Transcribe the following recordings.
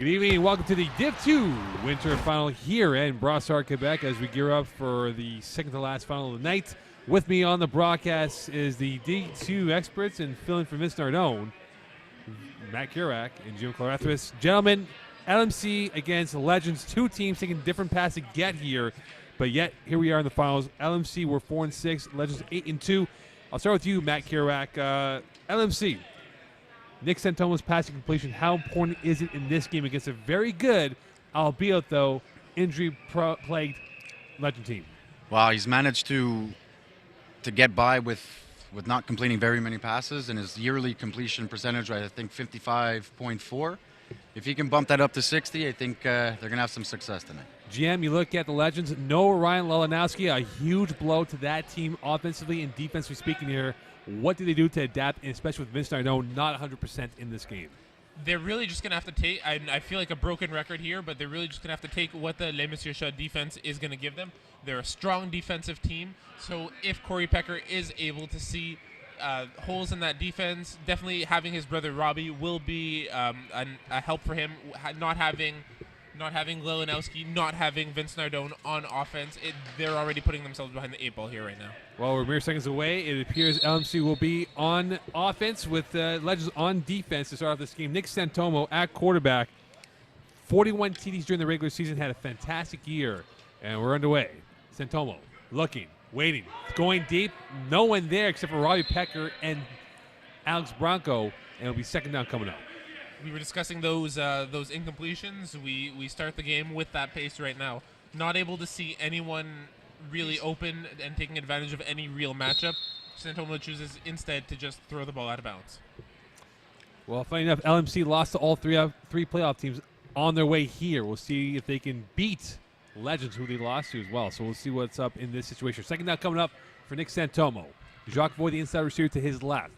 Good evening and welcome to the Div 2 Winter Final here in Brossard, Quebec as we gear up for the second to last final of the night. With me on the broadcast is the D2 experts and filling for Vince Nardone, Matt Kurak and Jim Clarethris. Gentlemen, LMC against Legends, two teams taking different paths to get here, but yet here we are in the finals. LMC were 4-6, Legends 8-2. I'll start with you, Matt Kurak. LMC. Nick Santomo's passing completion, how important is it in this game against a very good, albeit though, injury-plagued Legend team? Wow, he's managed to get by with not completing very many passes, and his yearly completion percentage, I think 55.4. If he can bump that up to 60, I think they're going to have some success tonight. GM, you look at the Legends, no Ryan Lelanowski, a huge blow to that team offensively and defensively speaking here. What do they do to adapt, and especially with Vince Nardone not 100% in this game? They're really just going to have to take, I feel like a broken record here, but they're really just going to have to take what the Les Messieurs Shah defense is going to give them. They're a strong defensive team, so if Corey Pecker is able to see holes in that defense, definitely having his brother Robbie will be a help for him. Not having Lelanowski, not having Vince Nardone on offense, they're already putting themselves behind the 8 ball here right now. Well, we're mere seconds away. It appears LMC will be on offense with Legends on defense to start off this game. Nick Santomo at quarterback, 41 TDs during the regular season, had a fantastic year, and we're underway. Santomo looking, waiting, going deep. No one there except for Robbie Pecker and Alex Bronco, and it'll be second down coming up. We were discussing those incompletions. We start the game with that pace right now. Not able to see anyone really open and taking advantage of any real matchup. Santomo chooses instead to just throw the ball out of bounds. Well, funny enough, LMC lost to all three playoff teams on their way here. We'll see if they can beat Legends, who they lost to as well. So we'll see what's up in this situation. Second down coming up for Nick Santomo. Jacques Voigt, the inside receiver, to his left.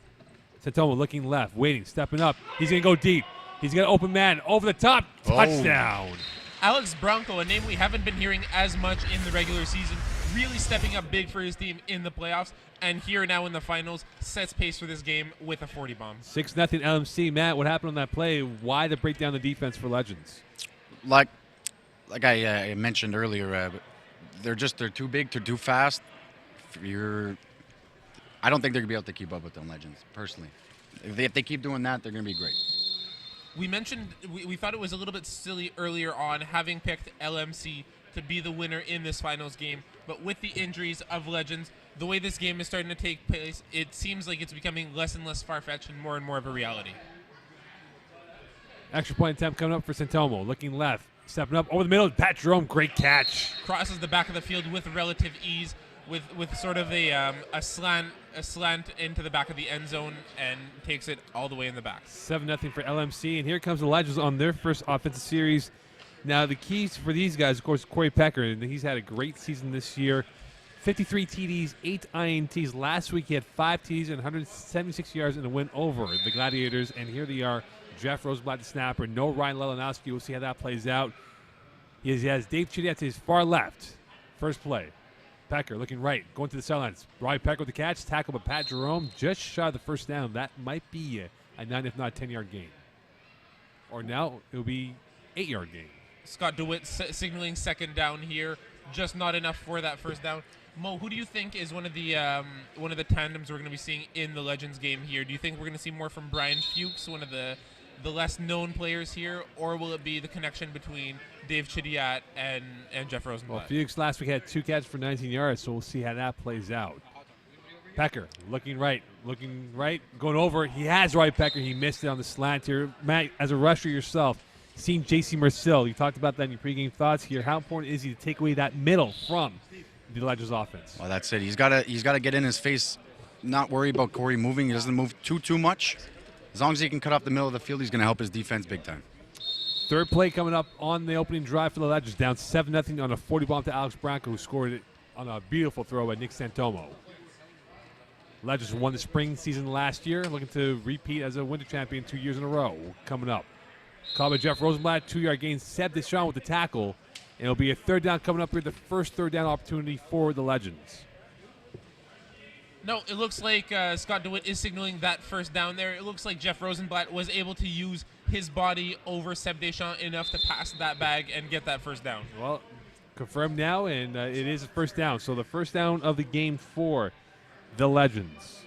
Santomo looking left, waiting, stepping up. He's going to go deep. He's got an open man over the top. Touchdown. Alex Bronco, a name we haven't been hearing as much in the regular season, really stepping up big for his team in the playoffs, and here now in the finals, sets pace for this game with a 40 bomb. 6-0 LMC. Matt, what happened on that play? Why the breakdown the defense for Legends? Like I mentioned earlier, they're too big, they're too fast. I don't think they're going to be able to keep up with them, Legends, personally. If they keep doing that, they're going to be great. We mentioned, we thought it was a little bit silly earlier on having picked LMC to be the winner in this finals game, but with the injuries of Legends, the way this game is starting to take place, it seems like it's becoming less and less far-fetched and more of a reality. Extra point attempt coming up for Santomo. Looking left, stepping up over the middle. Pat Jerome, great catch. Crosses the back of the field with relative ease, with sort of a slant into the back of the end zone, and takes it all the way in the back. 7-0 for LMC, and here comes the Legends on their first offensive series. Now the keys for these guys, of course, Corey Pecker, and he's had a great season this year. 53 TDs, 8 INTs. Last week he had 5 TDs and 176 yards in a win over the Gladiators, and here they are. Jeff Rosenblatt, the snapper. No Ryan Lelanowski. We'll see how that plays out. He has Dave Chitty to his far left. First play. Pecker looking right, going to the sidelines. Robbie Pecker with the catch, tackled by Pat Jerome, just shy of the first down. That might be a 9, if not 10-yard gain. Or now it'll be 8-yard gain. Scott DeWitt signaling second down here, just not enough for that first down. Mo, who do you think is one of the tandems we're going to be seeing in the Legends game here? Do you think we're going to see more from Brian Fuchs, one of the less known players here, or will it be the connection between Dave Chidiat and Jeff Rosenblatt? Well, Fuchs last week had 2 catches for 19 yards, so we'll see how that plays out. Pecker looking right, going over. He has Robbie Pecker. He missed it on the slant here. Matt, as a rusher yourself, seen J.C. Marcel. You talked about that in your pregame thoughts here. How important is he to take away that middle from the Legends offense? Well, that's it. He's got to get in his face, not worry about Corey moving. He doesn't move too much. As long as he can cut off the middle of the field, he's going to help his defense big time. Third play coming up on the opening drive for the Legends. Down 7-0 on a 40 bomb to Alex Bronco, who scored it on a beautiful throw by Nick Santomo. Legends won the spring season last year, looking to repeat as a winter champion 2 years in a row. Coming up. Called by Jeff Rosenblatt, 2-yard gain. Seb Deschamps with the tackle. And it'll be a third down coming up here, the first third down opportunity for the Legends. No, it looks like Scott DeWitt is signaling that first down there. It looks like Jeff Rosenblatt was able to use his body over Seb Deschamps enough to pass that bag and get that first down. Well, confirmed now, and it is a first down. So the first down of the game for the Legends.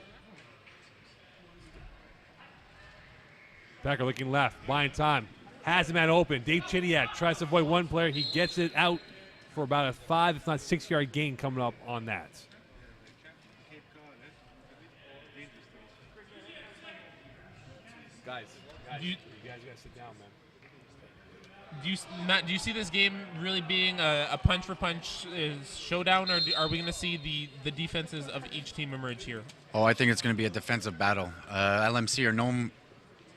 Packer looking left, buying time. Has him at open. Dave Chidiak tries to avoid one player. He gets it out for about a 5, if not 6-yard gain coming up on that. Guys, you guys gotta sit down, man. Matt, do you see this game really being a punch-for-punch showdown, or are we going to see the defenses of each team emerge here? Oh, I think it's going to be a defensive battle. LMC are known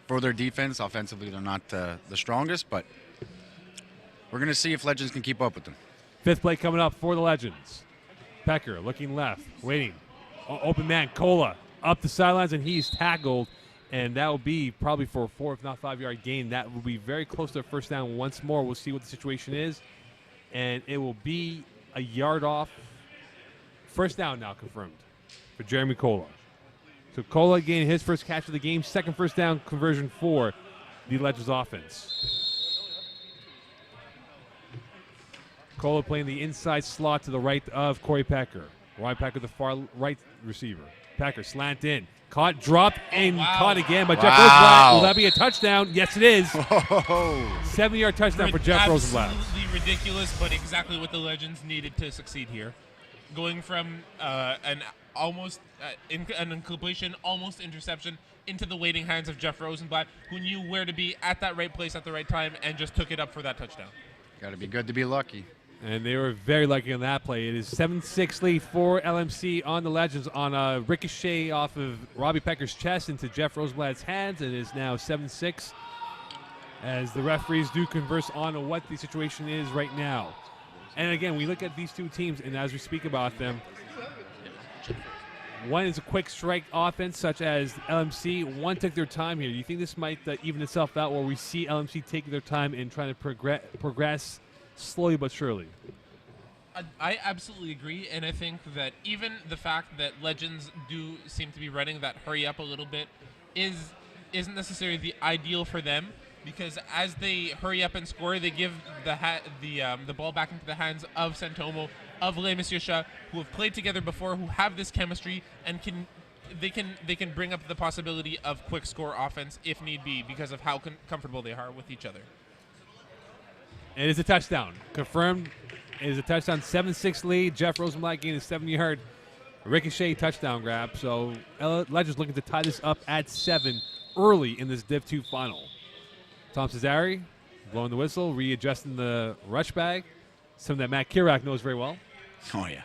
for their defense. Offensively, they're not the strongest, but we're going to see if Legends can keep up with them. Fifth play coming up for the Legends. Pecker looking left, waiting. Open man, Cola, up the sidelines, and he's tackled. And that will be probably for a 4, if not 5-yard gain. That will be very close to a first down once more. We'll see what the situation is. And it will be a yard off. First down now confirmed for Jeremy Cola. So Cola gained his first catch of the game. Second first down conversion for the Legends offense. Cola playing the inside slot to the right of Corey Pecker. Ryan Pecker, the far right receiver. Pecker slant in. Caught, dropped, and caught again by Jeff Rosenblatt. Will that be a touchdown? Yes, it is. 7-yard touchdown for Jeff Rosenblatt. Absolutely ridiculous, but exactly what the Legends needed to succeed here. Going from an incompletion, almost interception, into the waiting hands of Jeff Rosenblatt, who knew where to be at that right place at the right time and just took it up for that touchdown. Got to be good to be lucky. And they were very lucky on that play. It is 7-6 lead for LMC on the Legends on a ricochet off of Robbie Pecker's chest into Jeff Rosenblatt's hands. It is now 7-6 as the referees do converse on what the situation is right now. And again, we look at these two teams, and as we speak about them, one is a quick strike offense, such as LMC. One took their time here. Do you think this might even itself out where we see LMC taking their time and trying to progress slowly but surely? I absolutely agree, and I think that even the fact that Legends do seem to be running that hurry up a little bit isn't necessarily the ideal for them, because as they hurry up and score, they give the ball back into the hands of Santomo, of Les Messieurs Chat, who have played together before, who have this chemistry, and they can bring up the possibility of quick score offense if need be because of how comfortable they are with each other. It is a touchdown. Confirmed. It is a touchdown. 7-6 lead. Jeff Rosenblatt gained a 7-yard ricochet touchdown grab. So Legends looking to tie this up at 7 early in this Div 2 final. Tom Cesare blowing the whistle, readjusting the rush bag. Something that Matt Kirak knows very well. Oh, yeah.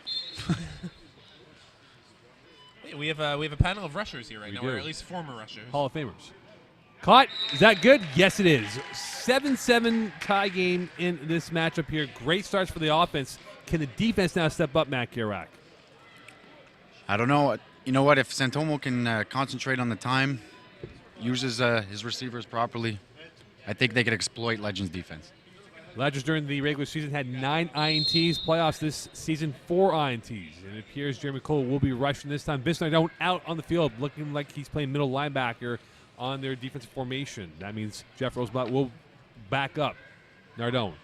Hey, we have a panel of rushers here right now, do. or at least former rushers. Hall of Famers. Caught. Is that good? Yes, it is. 7-7 tie game in this matchup here. Great starts for the offense. Can the defense now step up, Matt Kirak? I don't know. You know what? If Santomo can concentrate on the time, uses his receivers properly, I think they could exploit Legends' defense. Legends during the regular season had 9 INTs. Playoffs this season, 4 INTs. And it appears Jeremy Cole will be rushing this time. Vince Nardone out on the field, looking like he's playing middle linebacker on their defensive formation. That means Jeff Rosenblatt will back up Nardone.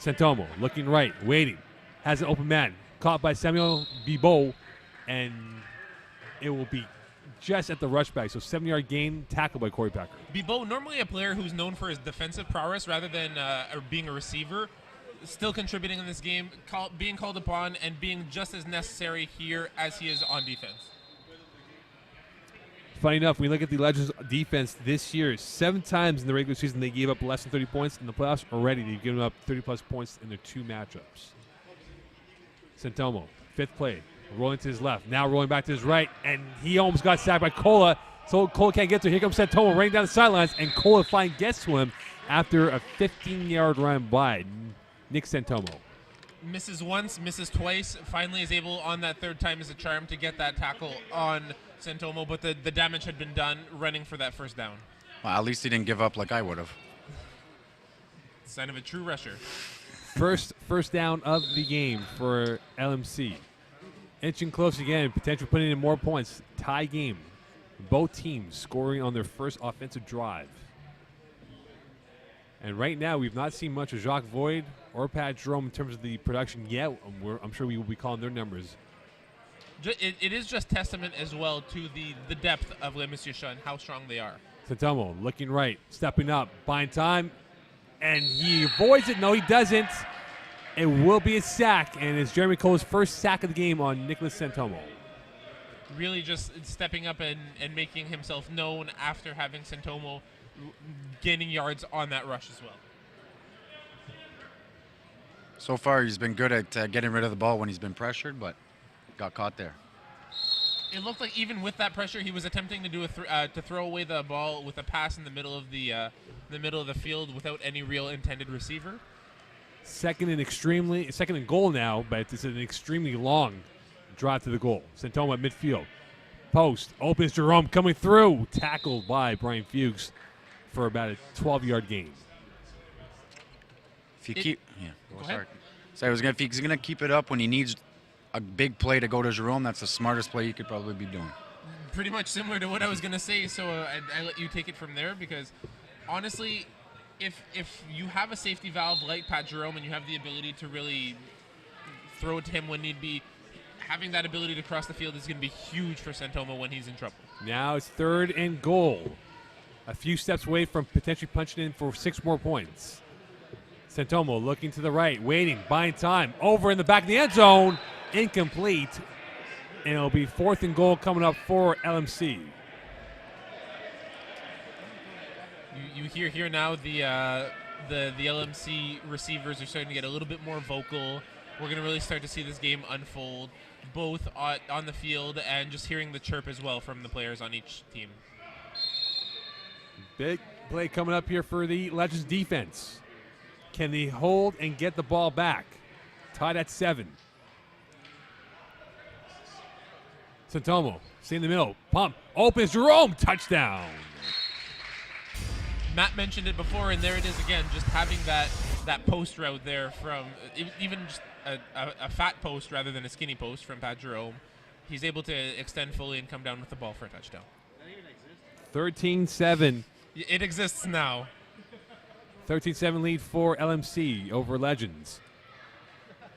Santomo looking right, waiting. Has an open man. Caught by Samuel Bibo. And it will be just at the rush back. So 7-yard gain, tackled by Corey Pecker. Bibo, normally a player who's known for his defensive prowess rather than being a receiver, still contributing in this game, being called upon and being just as necessary here as he is on defense. Funny enough, when we look at the Legends defense this year, 7 times in the regular season they gave up less than 30 points. In the playoffs already, they've given up 30-plus points in their 2 matchups. Santomo, 5th play, rolling to his left, now rolling back to his right, and he almost got sacked by Cola, so Cola can't get to it. Here comes Santomo running down the sidelines, and Cola finally gets to him after a 15-yard run by Nick Santomo. Misses once, misses twice, finally is able on that 3rd time as a charm to get that tackle on Santomo, but the damage had been done running for that first down. Well, at least he didn't give up like I would have. Sign of a true rusher. First down of the game for LMC. Inching close again, potential putting in more points. Tie game. Both teams scoring on their first offensive drive. And right now, we've not seen much of Jacques Void or Pat Jerome in terms of the production yet. I'm sure we will be calling their numbers. It is just testament as well to the depth of Les Messieurs Chat and how strong they are. Santomo looking right, stepping up, buying time, and he avoids it. No, he doesn't. It will be a sack, and it's Jeremy Cole's first sack of the game on Nicholas Santomo. Really just stepping up and making himself known after having Santomo gaining yards on that rush as well. So far, he's been good at getting rid of the ball when he's been pressured, but got caught there. It looked like even with that pressure, he was attempting to do to throw away the ball with a pass in the middle of the field without any real intended receiver. Second and goal now, but it's an extremely long drive to the goal. Santomo at midfield. Post. Opens Jerome coming through. Tackled by Brian Fuchs for about a 12-yard gain. If you keep, yeah, Go ahead. sorry. So if he's gonna keep it up when he needs a big play to go to Jerome, that's the smartest play he could probably be doing. Pretty much similar to what I was going to say, so I let you take it from there because, honestly, if you have a safety valve like Pat Jerome and you have the ability to really throw it to him when need be, having that ability to cross the field is going to be huge for Santomo when he's in trouble. Now it's 3rd and goal. A few steps away from potentially punching in for 6 more points. Santomo looking to the right, waiting, buying time. Over in the back of the end zone. Incomplete. And it'll be 4th and goal coming up for LMC. You hear here now the LMC receivers are starting to get a little bit more vocal. We're going to really start to see this game unfold, both on the field and just hearing the chirp as well from the players on each team. Big play coming up here for the Legends defense. Can they hold and get the ball back? Tied at 7. Santomo, see in the middle, pump, opens, Jerome, touchdown. Matt mentioned it before, and there it is again, just having that post route there from even just a fat post rather than a skinny post from Pat Jerome. He's able to extend fully and come down with the ball for a touchdown. 13-7. It exists now. 13-7 lead for LMC over Legends.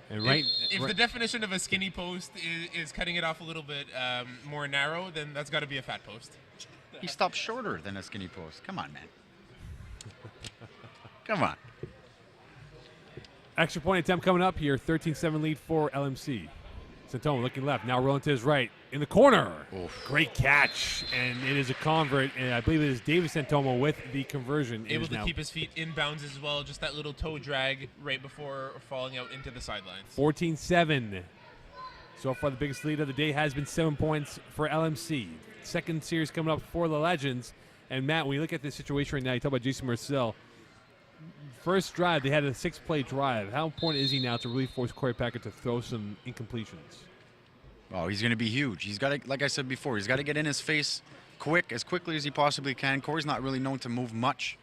And If the definition of a skinny post is cutting it off a little bit more narrow, then that's got to be a fat post. He stopped shorter than a skinny post. Come on, man. Come on. extra point attempt coming up here. 13-7 lead for LMC. Santomo looking left, now rolling to his right. In the corner. Oof. Great catch. And it is a convert. And I believe it is David Santomo with the conversion. Able to keep his feet in bounds as well. Just that little toe drag right before falling out into the sidelines. 14-7. So far, the biggest lead of the day has been 7 points for LMC. Second series coming up for the Legends. And Matt, when you look at this situation right now, you talk about Jason Marcel. First drive, they had a 6-play drive. How important is he now to really force Corey Packer to throw some incompletions? Oh, he's going to be huge. He's got to, like I said before, he's got to get in his face as quickly as he possibly can. Corey's not really known to move much.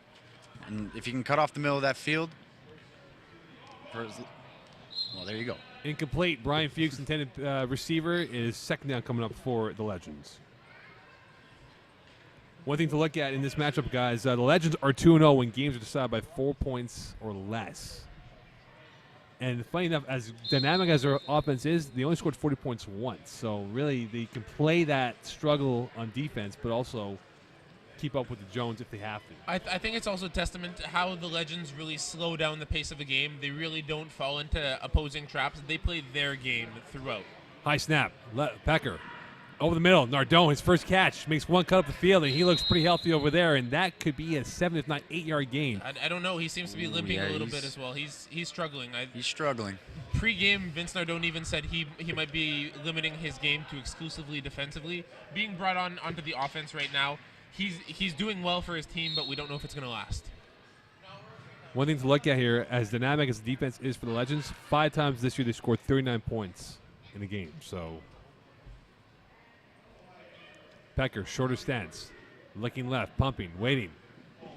And if he can cut off the middle of that field, well, there you go. Incomplete. Brian Fuchs, intended receiver, is second down coming up for the Legends. One thing to look at in this matchup, guys, the Legends are 2-0 when games are decided by 4 points or less. And funny enough, as dynamic as their offense is, they only scored 40 points once. So really, they can play that struggle on defense, but also keep up with the Jones if they have to. I think it's also a testament to how the Legends really slow down the pace of a game. They really don't fall into opposing traps. They play their game throughout. High snap. Pecker. Over the middle, Nardone, his first catch, makes one cut up the field, and he looks pretty healthy over there, and that could be a 7, if not 8-yard gain. I don't know. He seems to be limping a little bit as well. He's struggling. He's struggling. Pre-game, Vince Nardone even said he might be limiting his game to exclusively defensively. Being brought onto the offense right now, he's doing well for his team, but we don't know if it's going to last. One thing to look at here, as dynamic as the defense is for the Legends, 5 times this year they scored 39 points in a game, so... Pecker, shorter stance, looking left, pumping, waiting,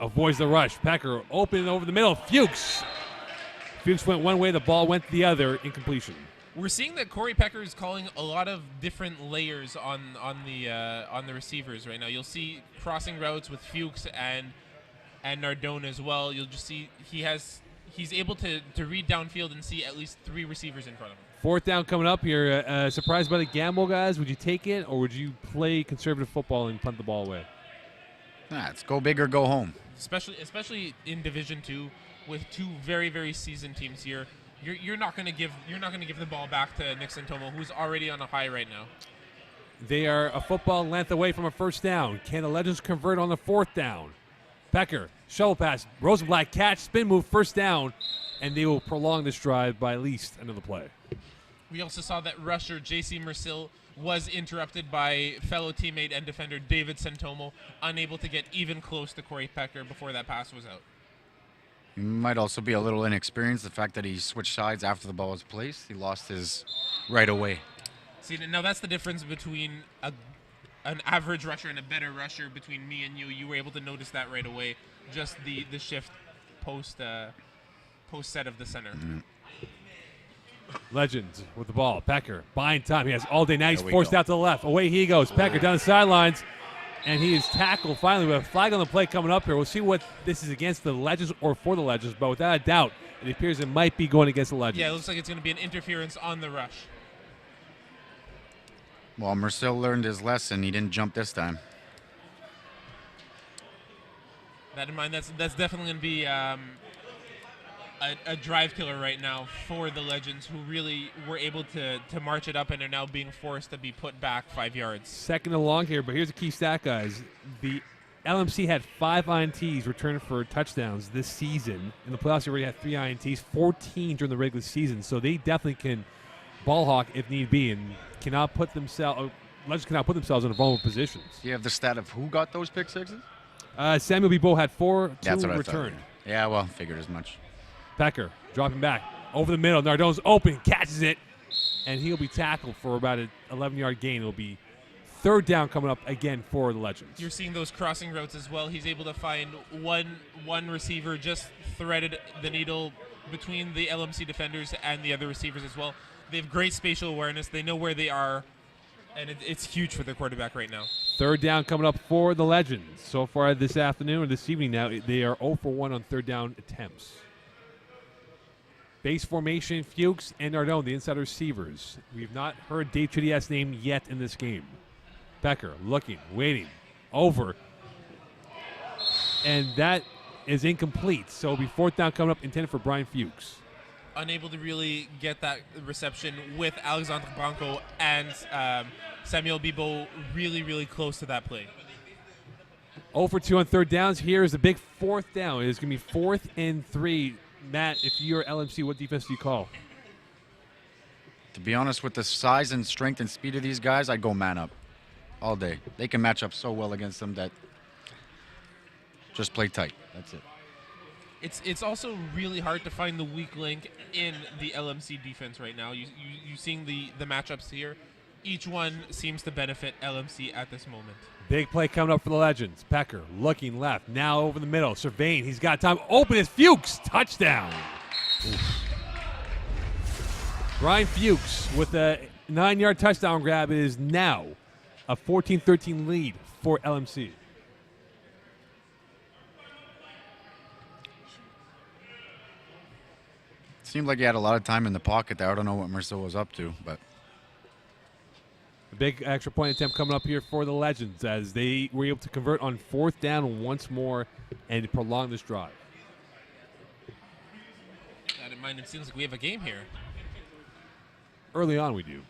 avoids the rush. Pecker open over the middle. Fuchs went one way, the ball went the other. Incompletion. We're seeing that Corey Pecker is calling a lot of different layers on the receivers right now. You'll see crossing routes with Fuchs and and Nardone as well. You'll just see he's able to read downfield and see at least 3 receivers in front of him. Fourth down coming up here. Surprised by the gamble, guys? Would you take it, or would you play conservative football and punt the ball away? It's go big or go home. Especially in Division 2 with 2 very, very seasoned teams here. You're not going to give the ball back to Nick Santomo, who's already on a high right now. They are a football length away from a first down. Can the Legends convert on the fourth down? Pecker, shovel pass, Rosenblatt catch, spin move, first down, and they will prolong this drive by at least another play. We also saw that rusher J.C. Mersil was interrupted by fellow teammate and defender David Santomo, unable to get even close to Corey Pecker before that pass was out. He might also be a little inexperienced. The fact that he switched sides after the ball was placed, he lost his right away. See, now that's the difference between an average rusher and a better rusher between me and you. You were able to notice that right away. Just the shift post set of the center. Mm-hmm. Legends with the ball. Pecker buying time. He has all day. Now he's There we forced go. out to the left. Away he goes. Pecker down the sidelines. And he is tackled finally with a flag on the play coming up here. We'll see what this is against the Legends or for the Legends. But without a doubt, it appears it might be going against the Legends. Yeah, it looks like it's going to be an interference on the rush. Well, Mersil learned his lesson. He didn't jump this time. That in mind, that's definitely going to be a drive killer right now for the Legends, who really were able to march it up and are now being forced to be put back 5 yards. Second and long here, but here's a key stat, guys. The LMC had 5 INTs returned for touchdowns this season. In the playoffs, they already had 3 INTs, 14 during the regular season. So they definitely can ball hawk if need be, and Legends cannot put themselves in vulnerable positions. Do you have the stat of who got those pick sixes? Samuel Bebo had 4 That's to what I return. thought. Yeah, well, figured as much. Pecker dropping back over the middle. Nardone's open, catches it, and he'll be tackled for about an 11-yard gain. It'll be third down coming up again for the Legends. You're seeing those crossing routes as well. He's able to find one receiver, just threaded the needle between the LMC defenders and the other receivers as well. They have great spatial awareness. They know where they are, and it's huge for their quarterback right now. Third down coming up for the Legends. So far this afternoon or this evening now, they are 0 for 1 on third down attempts. Base formation, Fuchs and Nardone, the inside receivers. We've not heard Dave Tridias' name yet in this game. Pecker looking, waiting, over. And that is incomplete. So it'll be fourth down coming up, intended for Brian Fuchs. Unable to really get that reception with Alexandre Branco and Samuel Bebo really, really close to that play. 0 for 2 on third downs. Here's the big fourth down. It is going to be 4th and 3. Matt, if you're LMC, what defense do you call? To be honest, with the size and strength and speed of these guys, I'd go man up all day. They can match up so well against them that just play tight. That's it. It's also really hard to find the weak link in the LMC defense right now. You seeing the matchups here. Each one seems to benefit LMC at this moment. Big play coming up for the Legends. Pecker looking left, now over the middle. Surveying, he's got time. Open is Fuchs. Touchdown. Brian Fuchs with a 9-yard touchdown grab. It is now a 14-13 lead for LMC. Seemed like he had a lot of time in the pocket there. I don't know what Mersil was up to, but A big extra point attempt coming up here for the Legends as they were able to convert on fourth down once more and prolong this drive. That in mind, it seems like we have a game here. Early on we do.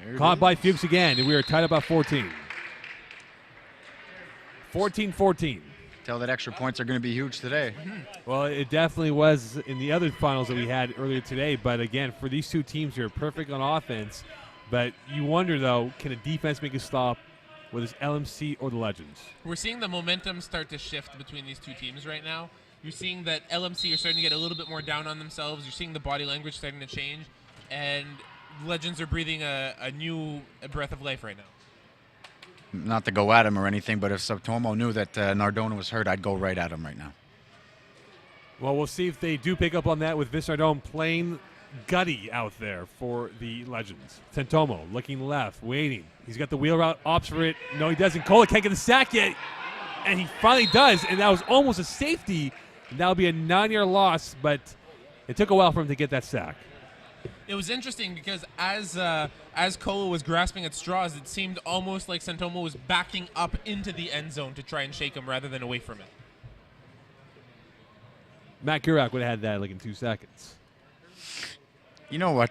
there it Caught is. by Fuchs again, and we are tied up at 14. 14-14. Tell that extra points are going to be huge today. Well, it definitely was in the other finals that we had earlier today. But again, for these two teams, they're perfect on offense. But you wonder, though, can a defense make a stop with this LMC or the Legends? We're seeing the momentum start to shift between these two teams right now. You're seeing that LMC are starting to get a little bit more down on themselves. You're seeing the body language starting to change. And Legends are breathing a new breath of life right now. Not to go at him or anything, but if Santomo knew that Nardone was hurt, I'd go right at him right now. Well, we'll see if they do pick up on that with Vince Nardone playing gutty out there for the Legends. Santomo looking left, waiting. He's got the wheel route, opts for it. No, he doesn't. Kola can't get the sack yet. And he finally does, and that was almost a safety. And that'll be a 9-yard loss, but it took a while for him to get that sack. It was interesting because as Koa was grasping at straws, it seemed almost like Santomo was backing up into the end zone to try and shake him rather than away from it. Matt Kurak would have had that like in 2 seconds. You know what?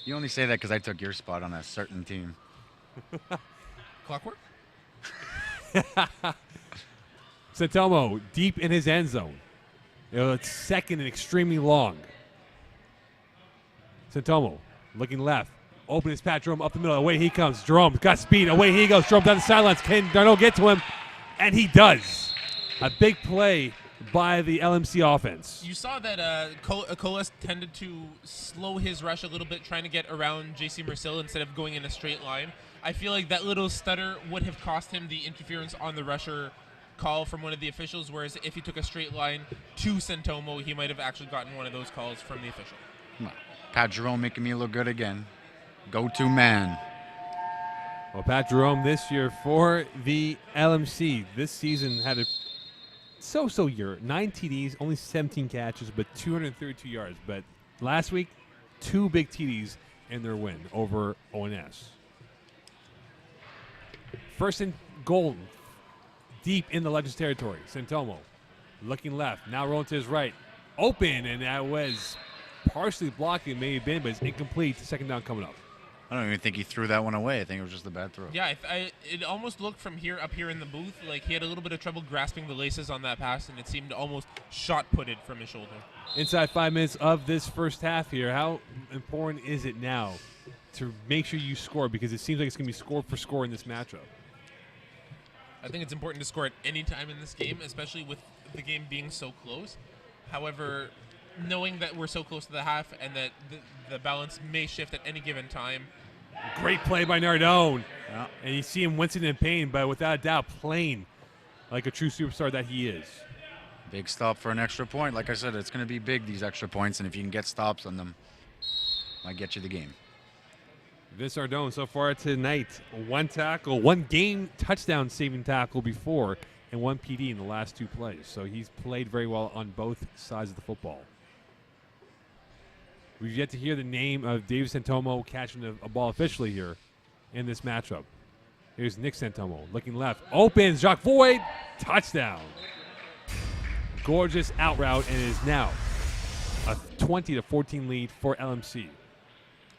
You only say that because I took your spot on a certain team. Clockwork? Santomo deep in his end zone. It's second and extremely long. Santomo looking left. Open his Pat Jerome up the middle. Away he comes. Jerome got speed. Away he goes. Jerome down the sidelines. Can Darno get to him? And he does. A big play by the LMC offense. You saw that Colas tended to slow his rush a little bit, trying to get around J.C. Mercil instead of going in a straight line. I feel like that little stutter would have cost him the interference on the rusher call from one of the officials, whereas if he took a straight line to Santomo, he might have actually gotten one of those calls from the official. Pat Jerome making me look good again. Go-to man. Well, Pat Jerome this year for the LMC. This season had a so-so year. 9 TDs, only 17 catches, but 232 yards. But last week, 2 big TDs in their win over ONS. First and goal, deep in the Legends territory. Santomo looking left, now rolling to his right. Open, and that was partially blocking, maybe been, but it's incomplete. Second down coming up. I don't even think he threw that one away. I think it was just a bad throw. Yeah, it almost looked from here up here in the booth like he had a little bit of trouble grasping the laces on that pass, and it seemed almost shot-putted from his shoulder. Inside 5 minutes of this first half here, how important is it now to make sure you score? Because it seems like it's going to be score for score in this matchup. I think it's important to score at any time in this game, especially with the game being so close. However, knowing that we're so close to the half and that the balance may shift at any given time. Great play by Nardone. Yeah. And you see him wincing in pain, but without a doubt playing like a true superstar that he is. Big stop for an extra point. Like I said, it's going to be big, these extra points, and if you can get stops on them, might get you the game. Vince Nardone so far tonight, 1 tackle, 1 game touchdown saving tackle before, and 1 PD in the last 2 plays. So he's played very well on both sides of the football. We've yet to hear the name of Dave Santomo catching a ball officially here in this matchup. Here's Nick Santomo looking left. Opens, Jacques Void, touchdown. Gorgeous out route, and it is now a 20-14 lead for LMC.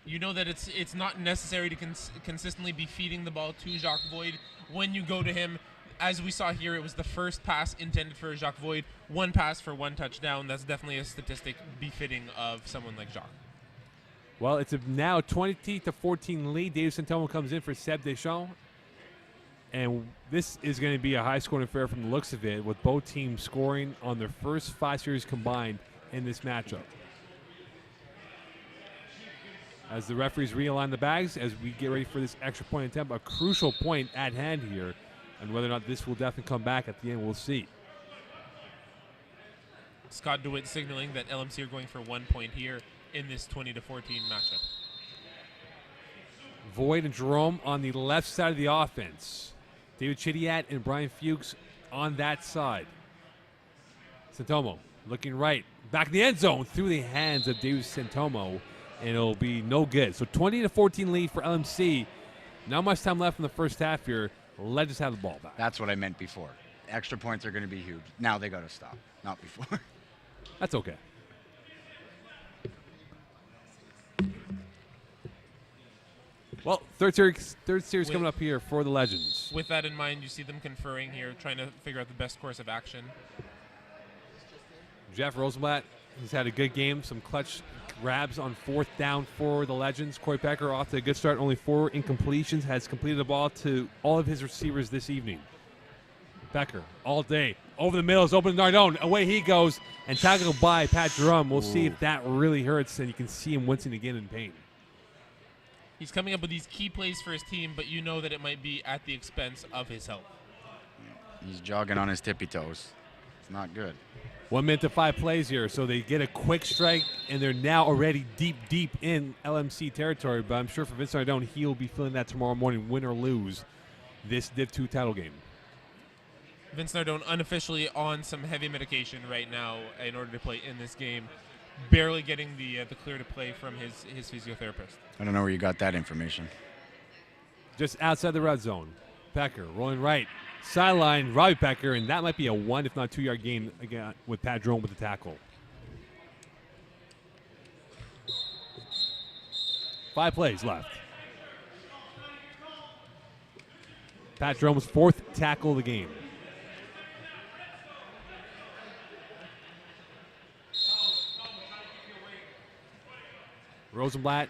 You know that it's not necessary to consistently be feeding the ball to Jacques Void when you go to him. As we saw here, it was the first pass intended for Jacques Void. 1 pass for 1 touchdown. That's definitely a statistic befitting of someone like Jacques. Well, it's a now 20-14 lead. Dave Santomo comes in for Seb Deschamps. And this is going to be a high-scoring affair from the looks of it, with both teams scoring on their first 5 series combined in this matchup. As the referees realign the bags, as we get ready for this extra point attempt, a crucial point at hand here. And whether or not this will definitely come back at the end, we'll see. Scott DeWitt signaling that LMC are going for 1 point here in this 20-14 matchup. Void and Jerome on the left side of the offense. David Chidiat and Brian Fuchs on that side. Santomo looking right. Back in the end zone through the hands of David Santomo. And it'll be no good. So 20-14 lead for LMC. Not much time left in the first half here. Let's just have the ball back. That's what I meant before. Extra points are going to be huge. Now they got to stop, not before. That's okay. Well, third series coming up here for the Legends. With that in mind, you see them conferring here, trying to figure out the best course of action. Jeff Rosenblatt has had a good game, some clutch grabs on 4th down for the Legends. Corey Pecker off to a good start, only 4 incompletions, has completed the ball to all of his receivers this evening. Pecker all day, over the middle, is open to Nardone. Away he goes, and tackled by Pat Jerome. We'll see if that really hurts, and you can see him wincing again in pain. He's coming up with these key plays for his team, but you know that it might be at the expense of his health. He's jogging on his tippy toes. It's not good. 1 minute to 5 plays here, so they get a quick strike, and they're now already deep in LMC territory. But I'm sure for Vince Nardone, he'll be feeling that tomorrow morning, win or lose this Div 2 title game. Vince Nardone unofficially on some heavy medication right now in order to play in this game, barely getting the clear to play from his physiotherapist. I don't know where you got that information. Just outside the red zone. Pecker rolling right. Sideline, Robbie Pecker, and that might be a 1 if not 2 yard gain again with Pat Drone with the tackle. 5 plays left. Pat Drone's 4th tackle of the game. Rosenblatt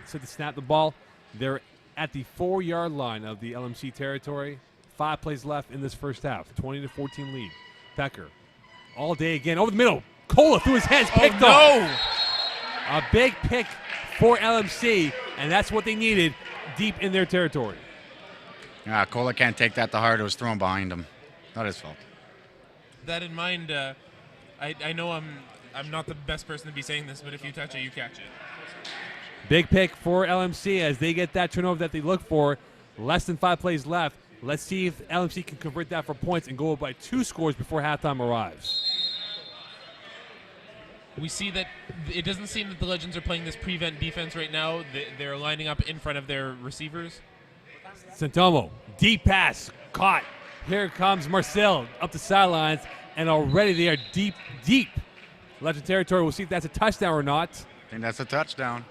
said to snap the ball. They're at the 4 yard line of the LMC territory. 5 plays left in this first half. 20-14 lead. Pecker all day again over the middle. Cola through his hands, picked off. A big pick for LMC, and that's what they needed deep in their territory. Cola can't take that to heart. It was thrown behind him. Not his fault. That in mind, I know I'm not the best person to be saying this, but if you touch it, you catch it. Big pick for LMC as they get that turnover that they look for. Less than 5 plays left. Let's see if LMC can convert that for points and go up by 2 scores before halftime arrives. We see that it doesn't seem that the Legends are playing this prevent defense right now. They're lining up in front of their receivers. Santomo, deep pass, caught. Here comes Marcel up the sidelines, and already they are deep. Legend territory. We'll see if that's a touchdown or not. I think that's a touchdown.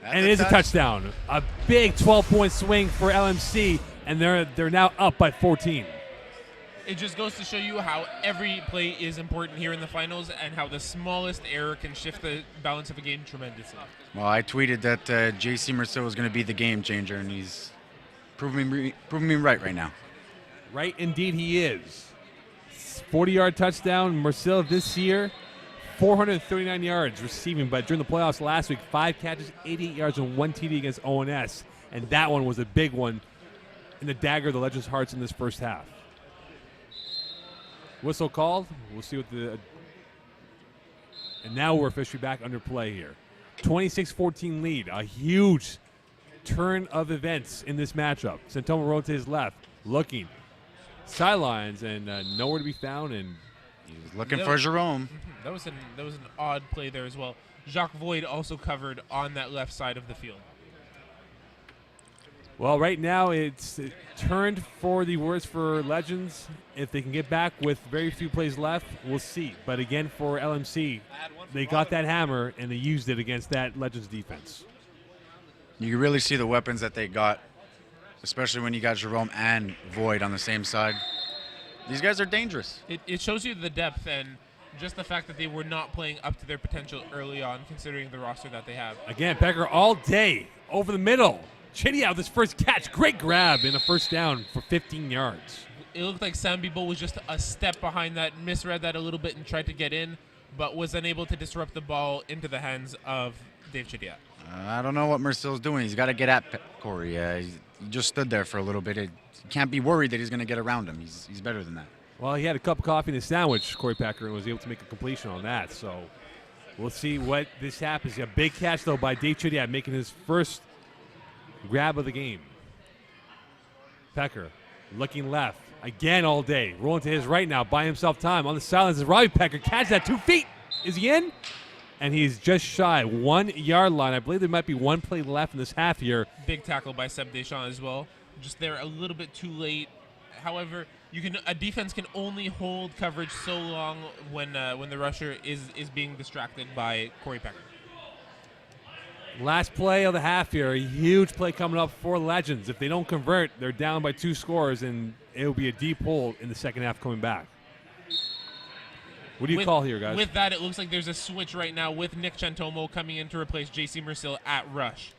And it is a touchdown. A big 12-point swing for LMC, and they're now up by 14. It just goes to show you how every play is important here in the finals and how the smallest error can shift the balance of a game tremendously. Well, I tweeted that J.C. Merceau was going to be the game changer, and he's proving me right now. Right, indeed he is. 40-yard touchdown. Marcel this year, 439 yards receiving, but during the playoffs last week, 5 catches, 88 yards, and 1 TD against ONS. And that one was a big one in the dagger of the Legends' hearts in this first half. Whistle called. We'll see what the... And now we're officially back under play here. 26-14 lead. A huge turn of events in this matchup. Santomo rolled to his left, looking. Sidelines, and nowhere to be found, and he was looking for Jerome. That was an odd play there as well. Jacques Void also covered on that left side of the field. Well, right now it's turned for the worse for Legends. If they can get back with very few plays left, we'll see. But again, for LMC, they got that hammer, and they used it against that Legends defense. You can really see the weapons that they got, especially when you got Jerome and Void on the same side. These guys are dangerous. It shows you the depth and just the fact that they were not playing up to their potential early on, considering the roster that they have. Again, Pecker all day over the middle. Chidia with his first catch. Great grab in a first down for 15 yards. It looked like Sam Bibo was just a step behind that, misread that a little bit and tried to get in, but was unable to disrupt the ball into the hands of Dave Chidia. I don't know what Mercil's doing. He's got to get at Corey. He just stood there for a little bit. He can't be worried that he's going to get around him. He's better than that. Well, he had a cup of coffee and a sandwich, Corey Pecker, and was able to make a completion on that. So we'll see what this happens. A big catch, though, by Dave Chidia, making his first grab of the game. Pecker looking left again all day. Rolling to his right now, buying himself time. On the sidelines is Robbie Pecker. Catch that 2 feet. Is he in? And he's just shy 1 yard line. I believe there might be 1 play left in this half here. Big tackle by Seb Deschamps as well. Just there a little bit too late. However, a defense can only hold coverage so long when the rusher is being distracted by Corey Pecker. Last play of the half here. A huge play coming up for Legends. If they don't convert, they're down by 2 scores, and it'll be a deep hole in the second half coming back. What do you call here, guys? With that, it looks like there's a switch right now with Nick Chantomo coming in to replace J.C. Mercil at rush.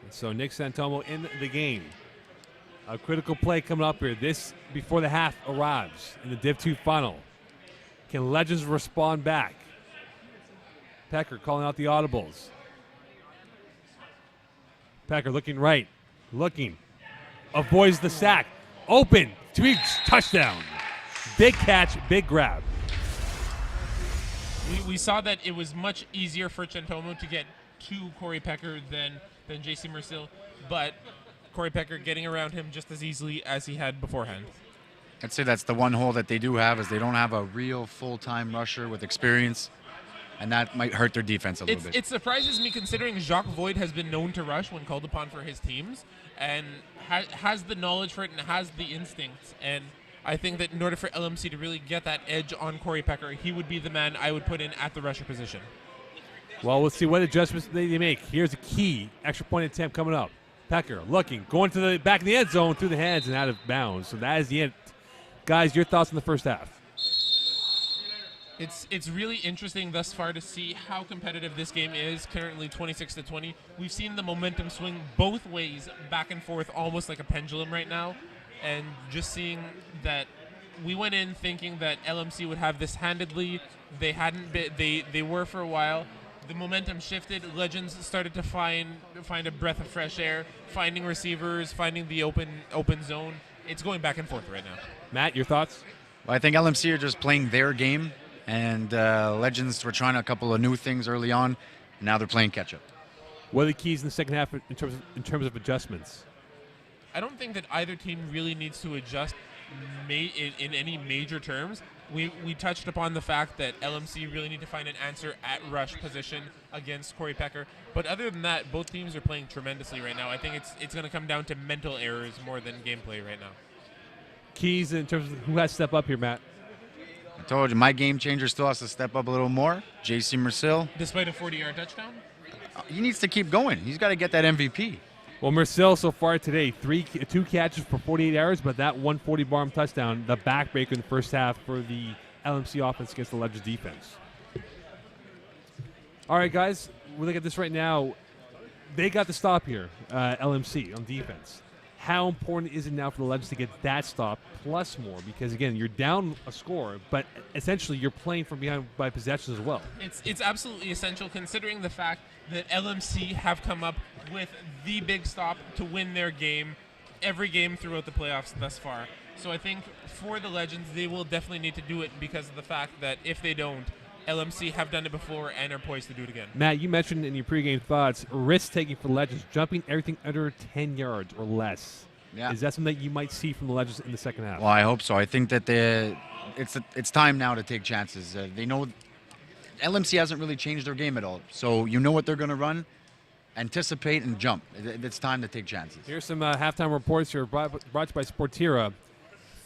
So Nick Santomo in the game. A critical play coming up here. This before the half arrives in the Div 2 final. Can Legends respond back? Pecker calling out the audibles. Pecker looking right. Looking. Avoids the sack. Open. Touchdown. Big catch, big grab. We saw that it was much easier for Chantomo to get to Corey Pecker than J.C. Mercil, but Corey Pecker getting around him just as easily as he had beforehand. I'd say that's the one hole that they do have is they don't have a real full-time rusher with experience, and that might hurt their defense a little bit. It surprises me considering Jacques Voigt has been known to rush when called upon for his teams and has the knowledge for it and has the instincts. And I think that in order for LMC to really get that edge on Corey Pecker, he would be the man I would put in at the rusher position. Well, we'll see what adjustments they make. Here's a key extra point attempt coming up. Pecker looking, going to the back of the end zone through the hands and out of bounds. So that is the end. Guys, your thoughts on the first half? It's really interesting thus far to see how competitive this game is. Currently 26-20. We've seen the momentum swing both ways, back and forth, almost like a pendulum right now. And just seeing that we went in thinking that LMC would have this handedly. They hadn't been, they were for a while. The momentum shifted. Legends started to find a breath of fresh air, finding receivers, finding the open zone. It's going back and forth right now. Matt, your thoughts? Well, I think LMC are just playing their game, and Legends were trying a couple of new things early on, and now they're playing catch-up. What are the keys in the second half in terms of adjustments? I don't think that either team really needs to adjust in any major terms. We touched upon the fact that LMC really need to find an answer at rush position against Corey Pecker. But other than that, both teams are playing tremendously right now. I think it's going to come down to mental errors more than gameplay right now. Keys in terms of who has to step up here, Matt? I told you, my game changer still has to step up a little more. J.C. Mercil. Despite a 40-yard touchdown? He needs to keep going. He's got to get that MVP. Well, Mercil so far today, two catches for 48 yards, but that 140-barm touchdown, the backbreaker in the first half for the LMC offense against the Legends defense. All right, guys, we look at this right now. They got the stop here, LMC, on defense. How important is it now for the Legends to get that stop plus more? Because, again, you're down a score, but essentially you're playing from behind by possessions as well. It's absolutely essential considering the fact that LMC have come up with the big stop to win their game, every game throughout the playoffs thus far. So I think for the Legends, they will definitely need to do it because of the fact that if they don't, LMC have done it before and are poised to do it again. Matt, you mentioned in your pregame thoughts, risk-taking for the Legends, jumping everything under 10 yards or less. Yeah. Is that something that you might see from the Legends in the second half? Well, I hope so. I think that it's time now to take chances. They know LMC hasn't really changed their game at all. So you know what they're going to run. Anticipate and jump. It's time to take chances. Here's some halftime reports here brought to you by Sportira.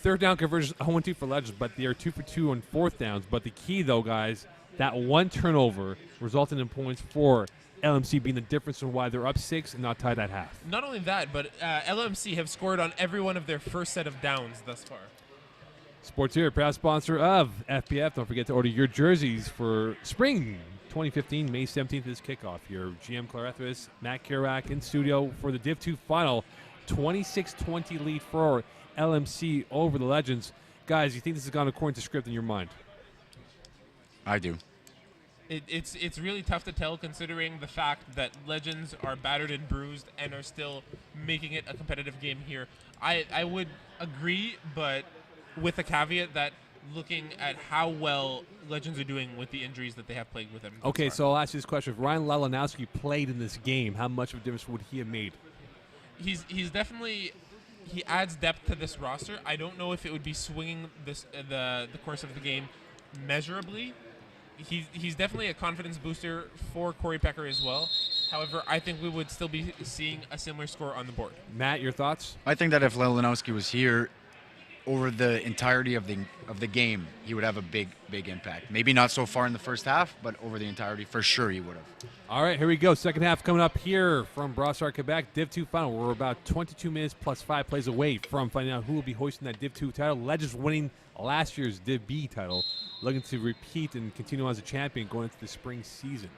Third down conversions 0-2 for Legends, but they are 2 for 2 on fourth downs. But the key, though, guys, that one turnover resulted in points for LMC being the difference in why they're up 6 and not tied at half. Not only that, but LMC have scored on every one of their first set of downs thus far. Sportira, proud sponsor of FPF. Don't forget to order your jerseys for spring 2015, May 17th is kickoff here. GM Clarethris, Matt Kerouac in studio for the Div 2 final. 26-20 lead for LMC over the Legends. Guys, you think this has gone according to script in your mind? I do. It's really tough to tell considering the fact that Legends are battered and bruised and are still making it a competitive game here. I would agree, but with a caveat that looking at how well Legends are doing with the injuries that they have plagued with them. Okay, so I'll ask you this question. If Ryan Lalanowski played in this game, how much of a difference would he have made? He's definitely, he adds depth to this roster. I don't know if it would be swinging this the course of the game measurably. He's definitely a confidence booster for Corey Pecker as well. However, I think we would still be seeing a similar score on the board. Matt, your thoughts? I think that if Lalanowski was here over the entirety of the game, he would have a big impact. Maybe not so far in the first half, but over the entirety, for sure he would have. All right, here we go. Second half coming up here from Brossard, Quebec. Div 2 final. We're about 22 minutes plus 5 plays away from finding out who will be hoisting that Div 2 title. Legends winning last year's Div B title, looking to repeat and continue as a champion going into the spring season.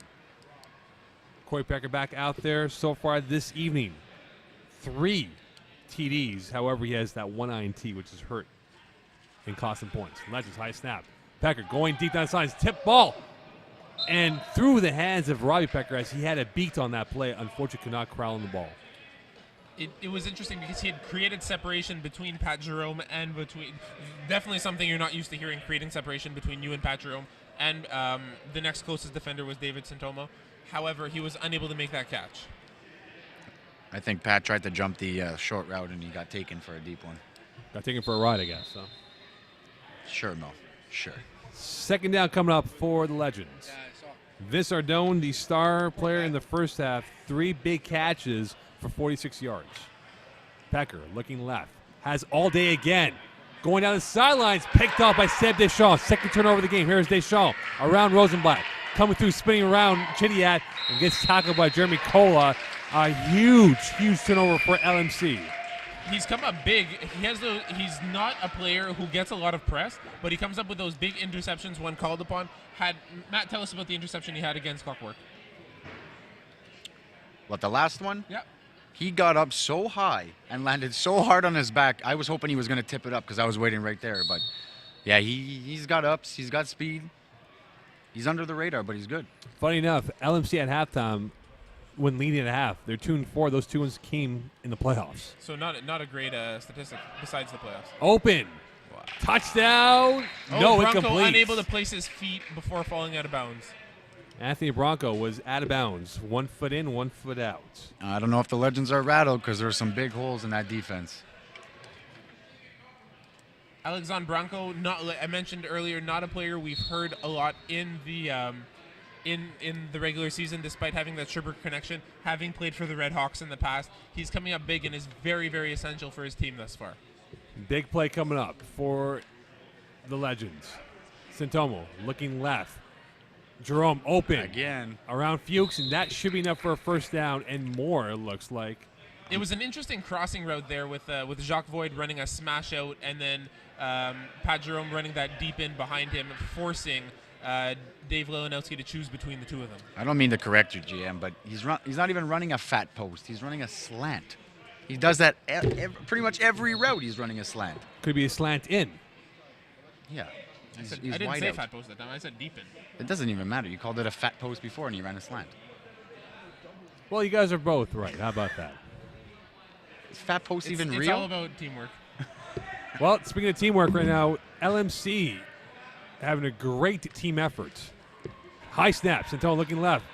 Corey Pecker back out there so far this evening. 3 TDs. However, he has that 1 INT, which is hurt and costing points. Legends high snap. Pecker going deep down the sides. Tip ball. And through the hands of Robbie Pecker as he had a beat on that play. Unfortunately, could not corral in the ball. It was interesting because he had created separation between Pat Jerome and between, definitely something you're not used to hearing, creating separation between you and Pat Jerome. And the next closest defender was David Santomo. However, he was unable to make that catch. I think Pat tried to jump the short route and he got taken for a deep one. Got taken for a ride, I guess. So. Sure, Mo. Sure. Second down coming up for the Legends. Vince Ardone, the star player in the first half, 3 big catches for 46 yards. Pecker looking left. Has all day again. Going down the sidelines, picked off by Seb Deschamps. Second turnover of the game. Here's Deschamps around Rosenblatt. Coming through, spinning around Chidiat, and gets tackled by Jeremy Cola. A huge turnover for LMC. He's come up big. He's not a player who gets a lot of press, but he comes up with those big interceptions when called upon. Matt, tell us about the interception he had against Clockwork. What, the last one? Yeah. He got up so high and landed so hard on his back. I was hoping he was going to tip it up because I was waiting right there. But, yeah, he's got ups. He's got speed. He's under the radar, but he's good. Funny enough, LMC at halftime, when leading at half, they're 2-4. Those 2 wins came in the playoffs. So not a great statistic besides the playoffs. Open. Wow. Touchdown. No, Bronco incomplete. unable to place his feet before falling out of bounds. Anthony Bronco was out of bounds. 1 foot in, 1 foot out. I don't know if the Legends are rattled because there are some big holes in that defense. Alexandre Bronco, I mentioned earlier, not a player we've heard a lot in the in the regular season, despite having that Sherbrooke connection, having played for the Red Hawks in the past. He's coming up big and is very, very essential for his team thus far. Big play coming up for the Legends. Santomo looking left. Jerome open. Again. Around Fuchs, and that should be enough for a first down and more, it looks like. It was an interesting crossing route there with Jacques Void running a smash out and then Pat Jerome running that deep in behind him, forcing Dave Leonowski to choose between the 2 of them. I don't mean to correct you, GM, but he's not even running a fat post. He's running a slant. He does that pretty much every route. He's running a slant. Could be a slant in. Yeah. I He's didn't wide say out. fat post that time. I said deep in. It doesn't even matter. You called it a fat post before, and he ran a slant. Well, you guys are both right. How about that? Is fat post even It's real? all about teamwork. Well, speaking of teamwork right now, LMC having a great team effort. High snap. Santomo looking left.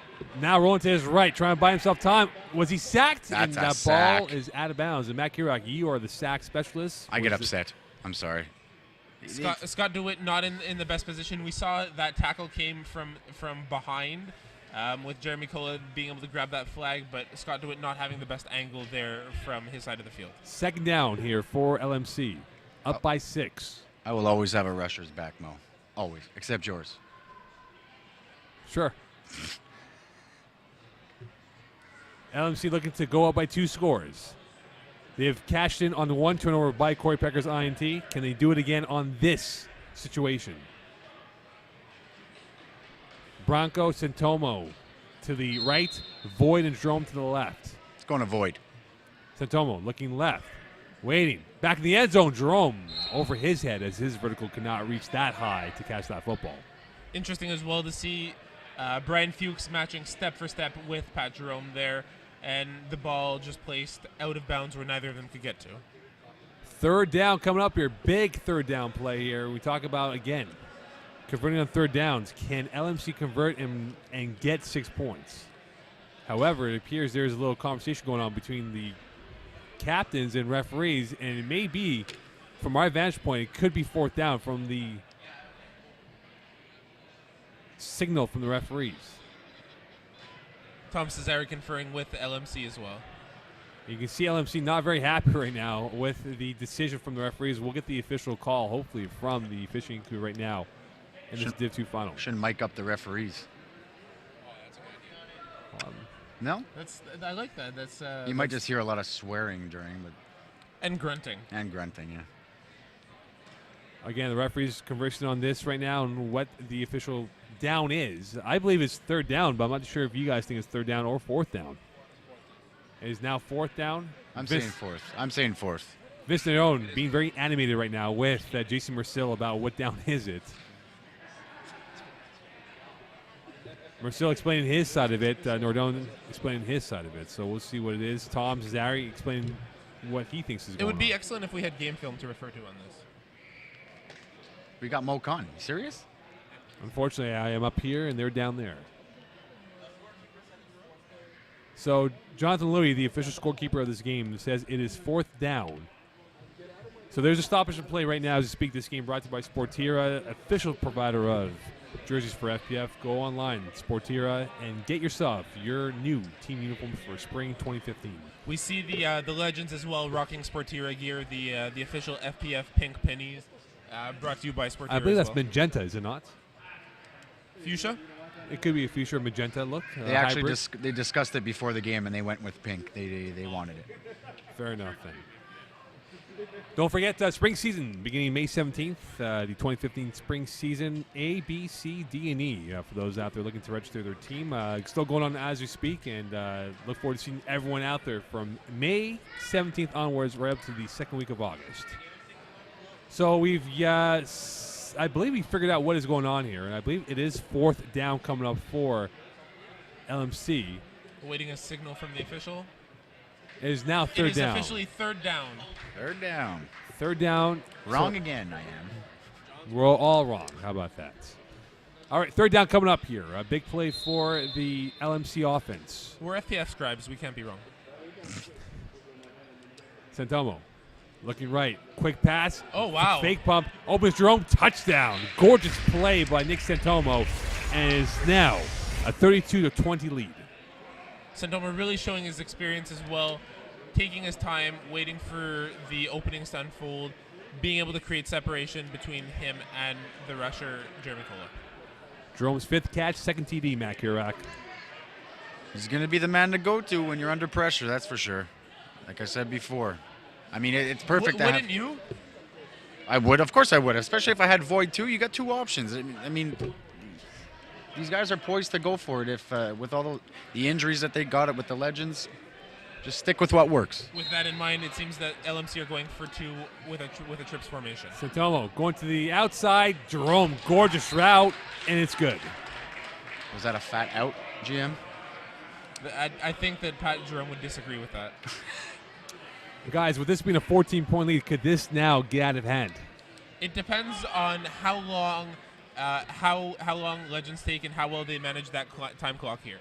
Now rolling to his right, trying to buy himself time. Was he sacked? That's and a that sack. ball is out of bounds. And Matt Kirak, you are the sack specialist. I get Was it- upset. I'm sorry. Scott DeWitt not in the best position. We saw that tackle came from behind with Jeremy Cola being able to grab that flag, but Scott DeWitt not having the best angle there from his side of the field. Second down here for LMC. Up by 6. I will always have a rusher's back, Mo. Always. Except yours. Sure. LMC looking to go up by 2 scores. They have cashed in on the 1 turnover by Corey Pecker's INT. Can they do it again on this situation? Bronco, Santomo to the right, Void and Jerome to the left. It's going to void. Santomo looking left, waiting. Back in the end zone, Jerome over his head as his vertical could not reach that high to catch that football. Interesting as well to see Brian Fuchs matching step for step with Pat Jerome there, and the ball just placed out of bounds where neither of them could get to. Third down coming up here. Big third down play here. We talk about, again, converting on third downs. Can LMC convert and get 6 points? However, it appears there's a little conversation going on between the captains and referees, and it may be, from our vantage point, it could be fourth down from the signal from the referees. Tom Cesare conferring with the LMC as well. You can see LMC not very happy right now with the decision from the referees. We'll get the official call, hopefully, from the officiating crew right now in this Div 2 final. Shouldn't mic up the referees. No? I like that. That's You might just hear a lot of swearing during, but and grunting. and grunting, yeah. Again, the referees conversing on this right now and what the official down is. I believe it's third down, but I'm not sure if you guys think it's third down or fourth down. It is now fourth down. I'm saying fourth. I'm saying fourth. Vince Nardone being very animated right now with Jason Mercil about what down is it. Mercil explaining his side of it. Nardone explaining his side of it. So we'll see what it is. Tom Cesare explaining what he thinks is going on. It would be excellent if we had game film to refer to on this. We got Mo Khan. You serious? Unfortunately, I am up here and they're down there. So Jonathan Louis, the official scorekeeper of this game, says it is fourth down. So there's a stoppage in play right now as we speak. This game brought to you by Sportira, official provider of jerseys for FPF. Go online, Sportira, and get yourself your new team uniform for spring 2015. We see the legends as well rocking Sportira gear, the official FPF pink pennies, brought to you by Sportira. I believe as that's well. magenta, is it not? Fuchsia. It could be a fuchsia magenta look. They actually hybrid. they discussed it before the game, and they went with pink. They wanted it. Fair enough, then. Don't forget, spring season beginning May 17th, the 2015 spring season, A, B, C, D, and E. For those out there looking to register their team, still going on as we speak, and look forward to seeing everyone out there from May 17th onwards, right up to the second week of August. So we've, I believe we figured out what is going on here, and I believe it is fourth down coming up for LMC. Awaiting a signal from the official. It is now third down. It is officially third down. Third down. Third down. Wrong again, I am. We're all wrong. How about that? All right, third down coming up here. A big play for the LMC offense. We're FPF scribes. We can't be wrong. Santomo looking right. Quick pass. Oh, wow. Fake pump. Opens Jerome. Touchdown. Gorgeous play by Nick Santomo. And is now a 32-20 lead. Santoma really showing his experience as well, taking his time, waiting for the openings to unfold, being able to create separation between him and the rusher, Jeremy Kola. Jerome's fifth catch, second TD, Matt Kurak. He's going to be the man to go to when you're under pressure, that's for sure. Like I said before. I mean, it's perfect to have. Wouldn't you? I would. Of course I would. Especially if I had Void, too. You got two options. I mean, these guys are poised to go for it if with all the injuries that they got with the legends. Just stick with what works. With that in mind, it seems that LMC are going for two with a trips formation. Santomo going to the outside. Jerome, gorgeous route, and it's good. Was that a fat out, GM? I think that Pat Jerome would disagree with that. Guys, with this being a 14-point lead, could this now get out of hand? It depends on how long Legends take and how well they manage that time clock here.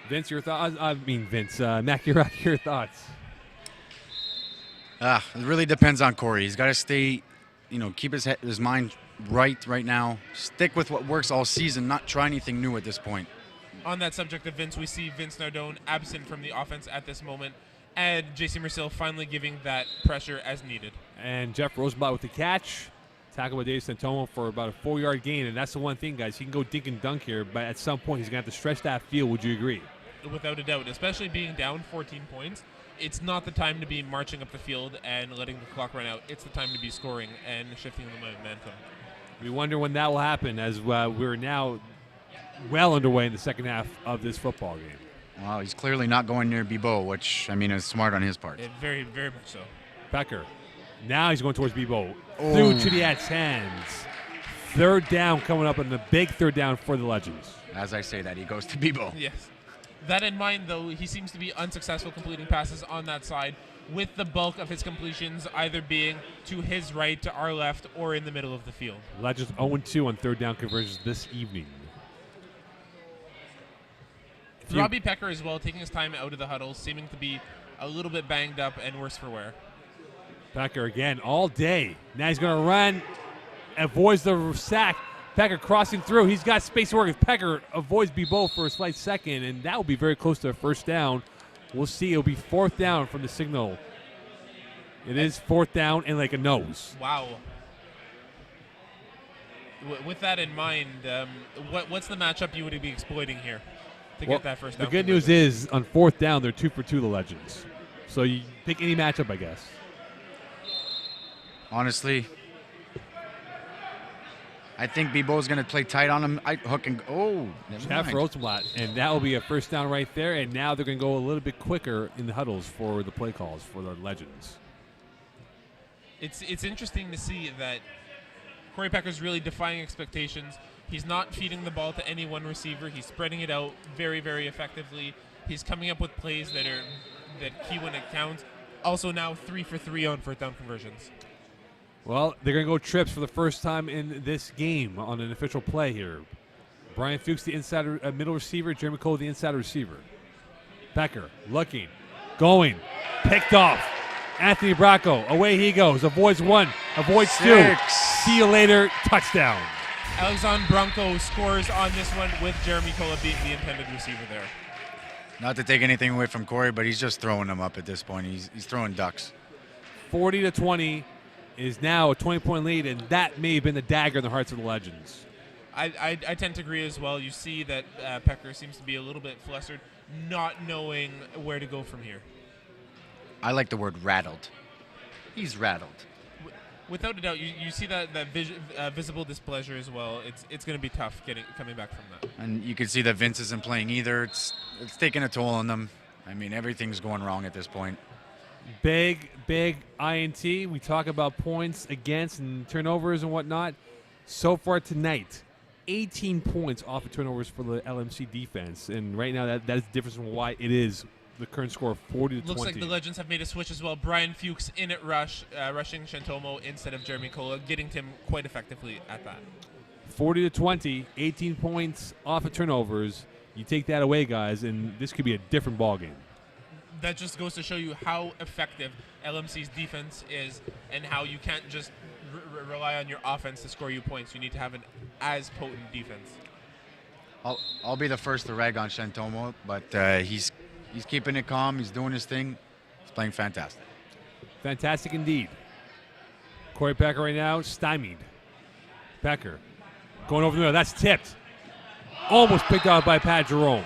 Vince, your thoughts? I mean, Vince, Mac, your thoughts? It really depends on Corey. He's got to stay, keep his mind right now. Stick with what works all season, not try anything new at this point. On that subject of Vince, we see Vince Nardone absent from the offense at this moment, and J.C. Mercil finally giving that pressure as needed. And Jeff Rosenblatt with the catch. Tackle by Dave Santomo for about a 4-yard gain, and that's the one thing, guys. He can go dink and dunk here, but at some point he's going to have to stretch that field. Would you agree? Without a doubt, especially being down 14 points. It's not the time to be marching up the field and letting the clock run out. It's the time to be scoring and shifting the momentum. We wonder when that will happen, as we're now well underway in the second half of this football game. Well, he's clearly not going near Bibo, which, is smart on his part. Very, very much so. Becker. Now he's going towards Bibo. Through Chidiat's hands. Third down coming up, and a big third down for the Legends. As I say that, he goes to Bibo. Yes. That in mind, though, he seems to be unsuccessful completing passes on that side, with the bulk of his completions either being to his right, to our left, or in the middle of the field. Legends 0-2 on third down conversions this evening. Robbie Pecker as well, taking his time out of the huddle, seeming to be a little bit banged up and worse for wear. Pecker again all day. Now he's going to run, avoids the sack. Pecker crossing through. He's got space to work with. Pecker avoids Bibo for a slight second, and that will be very close to a first down. We'll see. It'll be fourth down from the signal. It is fourth down and like a nose. Wow. With that in mind, what's the matchup you would be exploiting here to get that first down? The good news is on fourth down, they're 2 for 2, the Legends. So you pick any matchup, I guess. Honestly, I think Bibo's going to play tight on him. Jeff Rosenblatt, and that will be a first down right there. And now they're going to go a little bit quicker in the huddles for the play calls for the Legends. It's interesting to see that Corey Pecker's really defying expectations. He's not feeding the ball to any one receiver. He's spreading it out very, very effectively. He's coming up with plays that key when it counts. Also now 3 for 3 on fourth down conversions. Well, they're going to go trips for the first time in this game on an official play here. Brian Fuchs, the inside middle receiver. Jeremy Cole, the inside receiver. Pecker looking, going, picked off. Anthony Bracco, away he goes. Avoids one, avoids two. 6. See you later, touchdown. Alexandre Bronco scores on this one with Jeremy Kola being the intended receiver there. Not to take anything away from Corey, but he's just throwing them up at this point. He's throwing ducks. 40-20 is now a 20-point lead, and that may have been the dagger in the hearts of the Legends. I tend to agree as well. You see that Pecker seems to be a little bit flustered, not knowing where to go from here. I like the word rattled. He's rattled. Without a doubt, you see that visible displeasure as well. It's going to be tough coming back from that. And you can see that Vince isn't playing either. It's taking a toll on them. I mean, everything's going wrong at this point. Big INT. We talk about points against and turnovers and whatnot. So far tonight, 18 points off of turnovers for the LMC defense. And right now, that is the difference in why it is the current score of 40-20. Looks like the Legends have made a switch as well. Brian Fuchs in at rushing Shantomo instead of Jeremy Kola, getting him quite effectively at that. 40-20, 18 points off of turnovers. You take that away, guys, and this could be a different ballgame. That just goes to show you how effective LMC's defense is and how you can't just rely on your offense to score you points. You need to have an as potent defense. I'll be the first to rag on Shantomo, but he's keeping it calm. He's doing his thing. He's playing fantastic. Fantastic indeed. Corey Pecker right now, stymied. Pecker going over the middle. That's tipped. Almost picked out by Pat Jerome.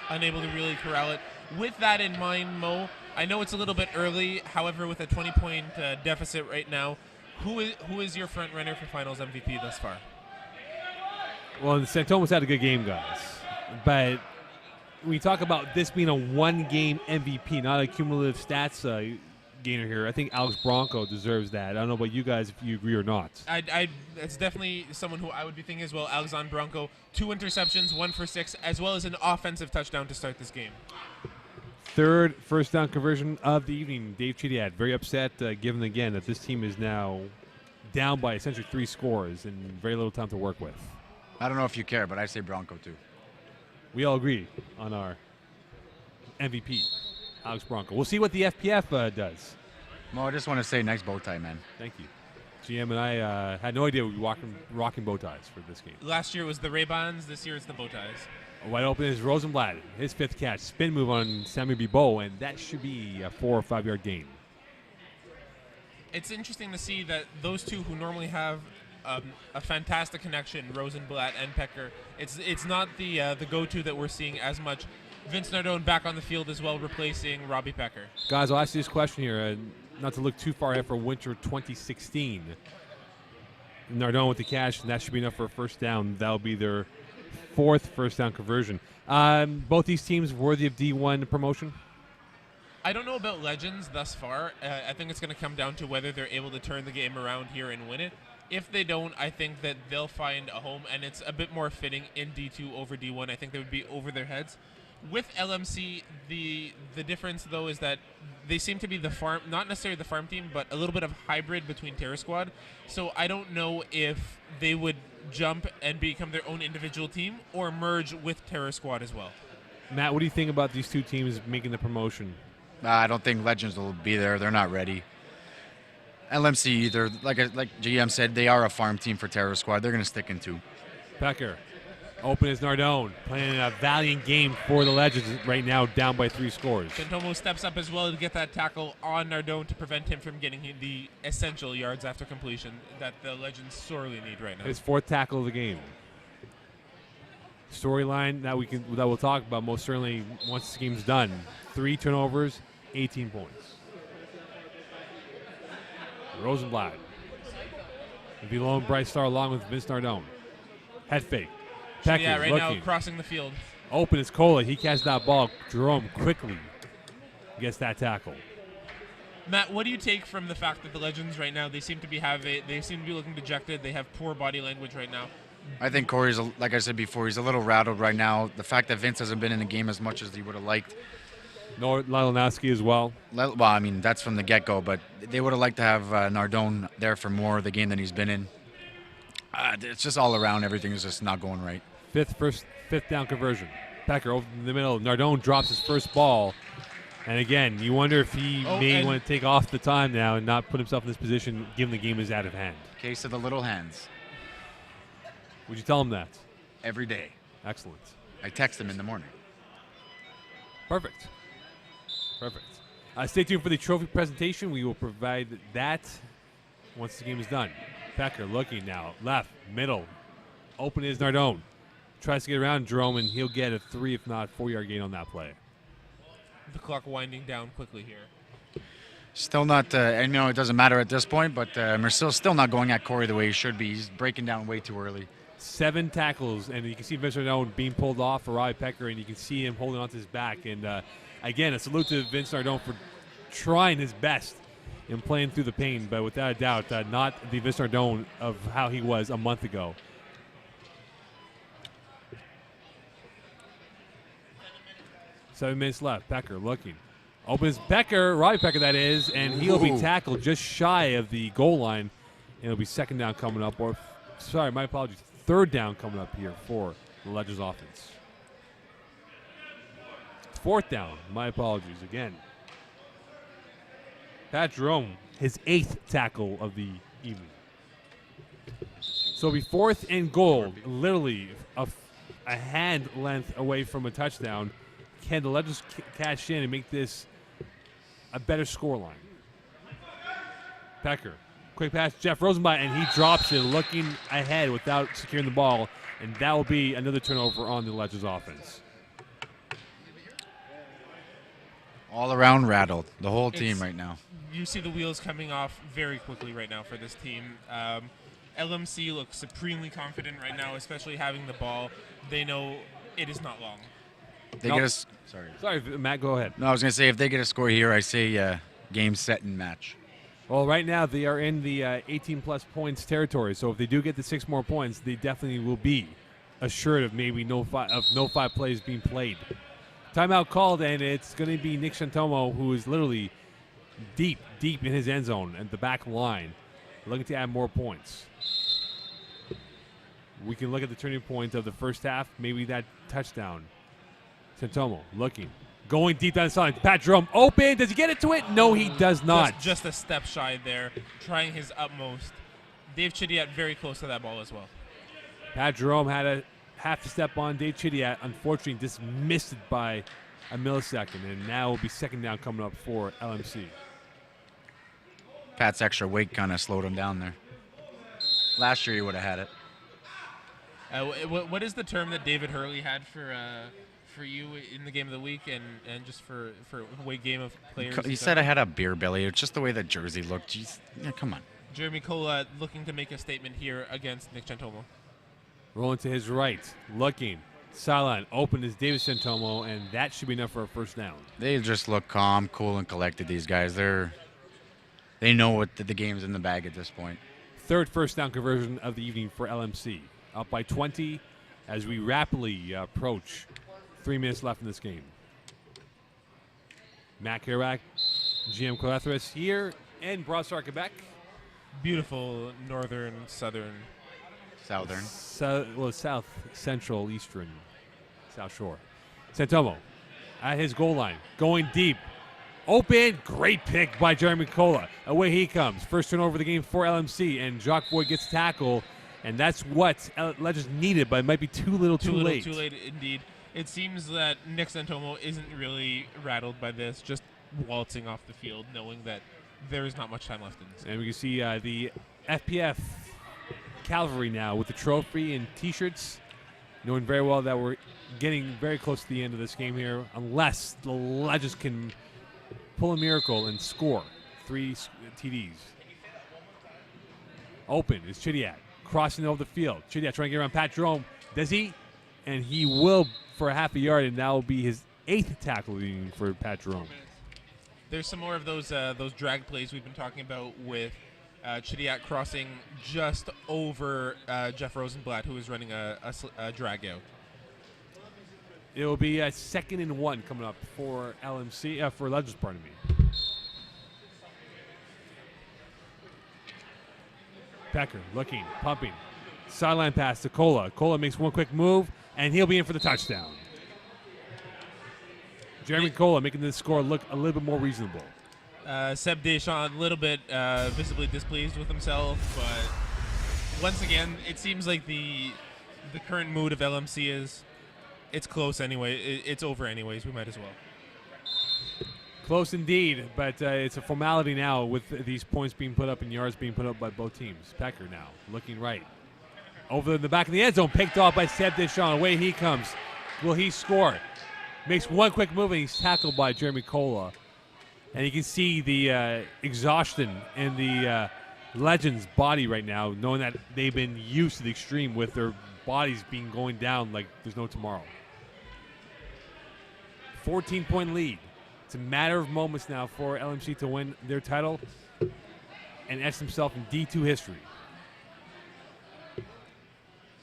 Unable to really corral it. With that in mind, Mo, I know it's a little bit early. However, with a 20-point deficit right now, who is your front runner for Finals MVP thus far? Well, St. Thomas had a good game, guys. But we talk about this being a one-game MVP, not a cumulative stats gainer here. I think Alex Bronco deserves that. I don't know about you guys if you agree or not. It's definitely someone who I would be thinking as well. Alexandre Bronco, 2 interceptions, 1 for 6, as well as an offensive touchdown to start this game. Third first down conversion of the evening. Dave Chidiad very upset, given again that this team is now down by essentially 3 scores and very little time to work with. I don't know if you care, but I say Bronco too. We all agree on our MVP, Alex Bronco. We'll see what the FPF does. Well, I just want to say nice bow tie, man. Thank you. GM and I had no idea we'd be rocking bow ties for this game. Last year was the Ray-Bans. This year it's the bow ties. Wide open is Rosenblatt. His 5th catch. Spin move on Sammy Bibeau, and that should be a 4 or 5 yard gain. It's interesting to see that those two who normally have a fantastic connection, Rosenblatt and Pecker, it's not the go-to that we're seeing as much. Vince Nardone back on the field as well, replacing Robbie Pecker. Guys, I'll ask you this question here, not to look too far ahead for winter 2016. Nardone with the catch, and that should be enough for a first down. That'll be their 4th first down conversion. Both these teams worthy of D1 promotion? I don't know about Legends thus far. I think it's going to come down to whether they're able to turn the game around here and win it. If they don't, I think that they'll find a home, and it's a bit more fitting in D2 over D1. I think they would be over their heads. With LMC, the difference, though, is that they seem to be the farm, not necessarily the farm team, but a little bit of hybrid between Terror Squad. So I don't know if they would jump and become their own individual team or merge with Terror Squad as well. Matt, what do you think about these two teams making the promotion? I don't think Legends will be there. They're not ready. LMC either. Like GM said, they are a farm team for Terror Squad. They're going to stick in 2. Pecker. Open is Nardone, playing a valiant game for the Legends right now, down by 3 scores. Shantomo steps up as well to get that tackle on Nardone to prevent him from getting the essential yards after completion that the Legends sorely need right now. His 4th tackle of the game. Storyline that we'll talk about most certainly once this game's done. 3 turnovers, 18 points. Rosenblatt. Below and Bright Star along with Vince Nardone. Head fake. Pecker right looking. now crossing the field. Open is Kola. He catches that ball. Jerome quickly gets that tackle. Matt, what do you take from the fact that the Legends right now, they seem to be looking dejected. They have poor body language right now. I think Corey's, like I said before, he's a little rattled right now. The fact that Vince hasn't been in the game as much as he would have liked. Lilanowski as well. Well, I mean, that's from the get-go, but they would have liked to have Nardone there for more of the game than he's been in. It's just all around. Everything is just not going right. 5th down conversion. Pecker over in the middle. Nardone drops his first ball. And again, you wonder if he may and- want to take off the time now and not put himself in this position, given the game is out of hand. Case of the little hands. Would you tell him that? Every day. Excellent. I text him in the morning. Perfect. Stay tuned for the trophy presentation. We will provide that once the game is done. Pecker looking now. Left, middle. Open is Nardone. Tries to get around Jerome, and he'll get a 3, if not 4-yard gain on that play. The clock winding down quickly here. Still not, and it doesn't matter at this point, but Mercil's still not going at Corey the way he should be. He's breaking down way too early. 7 tackles, and you can see Vince Nardone being pulled off for Robbie Pecker, and you can see him holding onto his back. And again, a salute to Vince Nardone for trying his best in playing through the pain, but without a doubt, not the Vince Nardone of how he was a month ago. Seven minutes left. Pecker looking. Opens Pecker, Robbie Pecker that is, and he'll be tackled just shy of the goal line. And it'll be second down coming up, or sorry, my apologies, third down coming up here for the Legends offense. Fourth down, my apologies again. Pat Jerome, his 8th tackle of the evening. So it'll be 4th and goal, literally a hand length away from a touchdown. Can the Legends cash in and make this a better scoreline? Pecker, quick pass, Jeff Rosenblatt, and he drops it looking ahead without securing the ball, and that will be another turnover on the Legends offense. All around rattled, the whole team It's- right now. You see the wheels coming off very quickly right now for this team. LMC looks supremely confident right now, especially having the ball. They know it is not long. They get us. Sorry. Sorry, Matt, go ahead. No, I was going to say, if they get a score here, I say game, set, and match. Well, right now they are in the 18-plus points territory, so if they do get the 6 more points, they definitely will be assured of maybe no 5 plays being played. Timeout called, and it's going to be Nick Shantomo, who is literally deep in his end zone at the back line, looking to add more points. We can look at the turning point of the first half, maybe that touchdown. Shantomo looking, going deep down the sideline. Pat Jerome open. Does he get it to it? No, he does not. Just a step shy there, trying his utmost. Dave Chidiat very close to that ball as well. Pat Jerome had a half to step on Dave Chidiat. Unfortunately, just missed it by a millisecond, and now will be second down coming up for LMC. Pat's extra weight kind of slowed him down there. Last year he would have had it. What is the term that David Hurley had for you in the game of the week and just for weight game of players? He said I had a beer belly. It's just the way that jersey looked. Jeez, yeah, come on. Jeremy Cola looking to make a statement here against Nick Chantomo. Rolling to his right, looking. Sideline open is David Santomo, and that should be enough for a first down. They just look calm, cool, and collected, these guys. They know what the game's in the bag at this point. Third first down conversion of the evening for LMC. Up by 20 as we rapidly approach 3 minutes left in this game. Matt Kerouac, GM Coethris here in Broadstar, Quebec. Beautiful northern, southern. Southern. South Central Eastern South Shore. Santomo at his goal line, going deep. Open, great pick by Jeremy Cola. Away he comes. First turnover of the game for LMC, and Jacques Boyd gets tackle, and that's what Legends needed, but it might be too little, too late. Too late indeed. It seems that Nick Santomo isn't really rattled by this, just waltzing off the field, knowing that there is not much time left in this. And we can see the FPF Cavalry now with the trophy and T-shirts, knowing very well that we're getting very close to the end of this game here, unless the Legends can pull a miracle and score 3 TDs. Open is Chidiat, crossing over the field. Chidiat trying to get around Pat Jerome. Does he? And he will for a half a yard, and that will be his 8th tackle for Pat Jerome. There's some more of those drag plays we've been talking about with Chidiat crossing just over Jeff Rosenblatt, who is running a drag out. It will be a 2nd and 1 coming up for LMC, for Legends, pardon me. Pecker looking, pumping. Sideline pass to Cola. Cola makes one quick move, and he'll be in for the touchdown. Jeremy Cola making this score look a little bit more reasonable. Seb Deschamps a little bit visibly displeased with himself, but once again, it seems like the current mood of LMC is it's close anyway. It's over anyways. We might as well. Close indeed, but it's a formality now with these points being put up and yards being put up by both teams. Pecker now looking right. Over in the back of the end zone, picked off by Seb Deschamps. Away he comes. Will he score? Makes one quick move and he's tackled by Jeremy Cola. And you can see the exhaustion in the Legends' body right now, knowing that they've been used to the extreme with their bodies being going down like there's no tomorrow. 14-point lead. It's a matter of moments now for LMC to win their title and etch themselves in D2 history.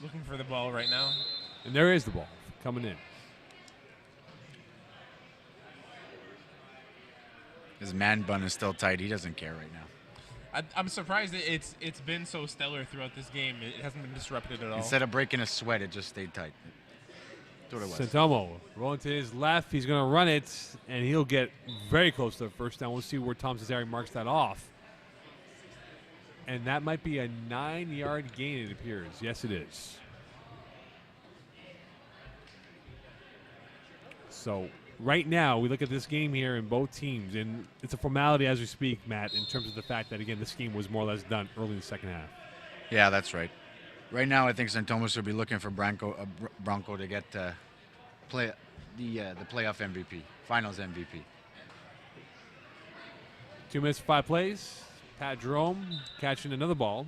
Looking for the ball right now. And there is the ball coming in. His man bun is still tight. He doesn't care right now. I'm surprised that it's been so stellar throughout this game. It hasn't been disrupted at all. Instead of breaking a sweat, it just stayed tight. That's what it was. Santomo rolling to his left. He's going to run it, and he'll get very close to the first down. We'll see where Tom Cesare marks that off. And that might be a 9-yard gain, it appears. Yes, it is. So right now, we look at this game here in both teams, and it's a formality as we speak, Matt, in terms of the fact that, again, this game was more or less done early in the second half. Yeah, that's right. Right now, I think St. Thomas will be looking for Bronco to get the playoff MVP, finals MVP. 2 minutes, 5 plays. Pat Jerome catching another ball,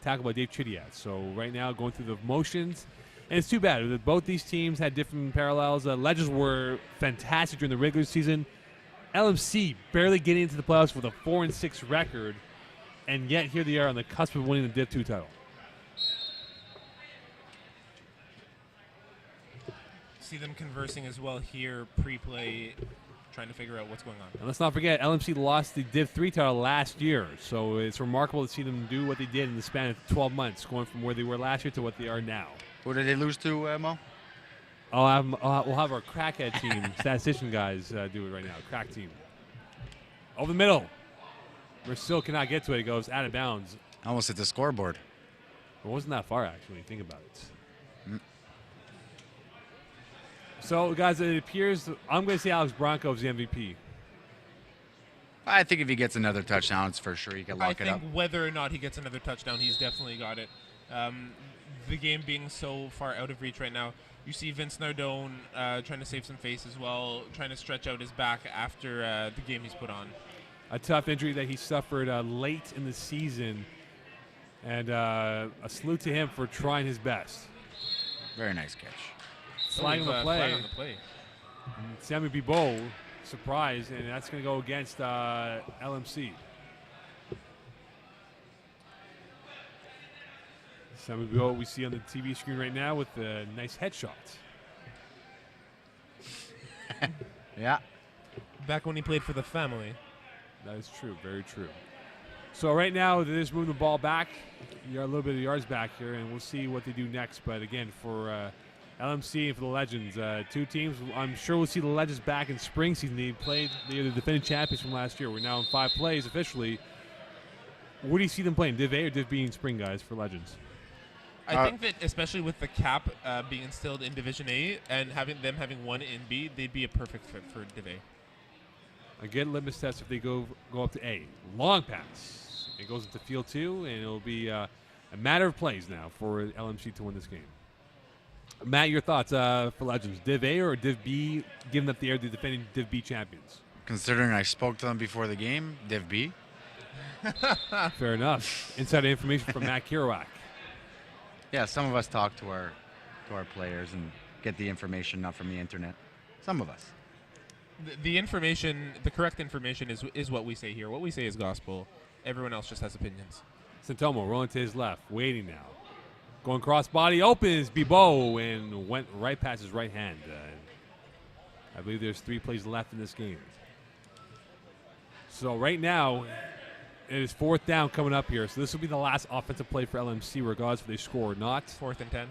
tackled by Dave Chidiat. So right now, going through the motions. And it's too bad that both these teams had different parallels. Legends were fantastic during the regular season. LMC barely getting into the playoffs with a 4-6 record, and yet here they are on the cusp of winning the Div 2 title. See them conversing as well here, pre-play, trying to figure out what's going on. And let's not forget, LMC lost the Div 3 title last year, so it's remarkable to see them do what they did in the span of 12 months, going from where they were last year to what they are now. Who did they lose to, Mo? We'll have our crackhead team, statistician guys, do it right now. Crack team. Over the middle. Mersil cannot get to it. It goes out of bounds. Almost at the scoreboard. It wasn't that far, actually. Think about it. So, guys, it appears I'm going to say Alex Bronco is the MVP. I think if he gets another touchdown, it's for sure he can lock it up. I think whether or not he gets another touchdown, he's definitely got it. The game being so far out of reach right now, you see Vince Nardone trying to save some face as well, trying to stretch out his back after the game he's put on. A tough injury that he suffered late in the season, and a salute to him for trying his best. Very nice catch. Flag on the play. Flag on the play. Sammy Bibo, surprise, and that's going to go against LMC. Sammy Bibo we see on the TV screen right now with a nice headshot. Yeah. Back when he played for the family. That is true, very true. So right now, they're just moving the ball back. You're a little bit of yards back here, and we'll see what they do next. But again, for LMC and for the Legends, two teams, I'm sure we'll see the Legends back in spring season. They are the defending champions from last year. We're now in 5 plays officially. Where do you see them playing, Div A or Div B in spring, guys, for Legends? I think that especially with the cap being instilled in Division A and having one in B, they'd be a perfect fit for Div A. Again, litmus test if they go up to A. Long pass. It goes into field 2, and it'll be a matter of plays now for LMC to win this game. Matt, your thoughts for Legends, Div A or Div B, given that they are the defending Div B champions? Considering I spoke to them before the game, Div B. Fair enough. Inside information from Matt Kerouac. Yeah, some of us talk to our players and get the information not from the internet. Some of us. The information, the correct information is what we say here. What we say is gospel. Everyone else just has opinions. Santomo rolling to his left, waiting now. Going cross body, opens Bibo, and went right past his right hand. I believe there's 3 plays left in this game. So right now, it is 4th down coming up here. So this will be the last offensive play for LMC, regardless if they score or not. 4th and 10.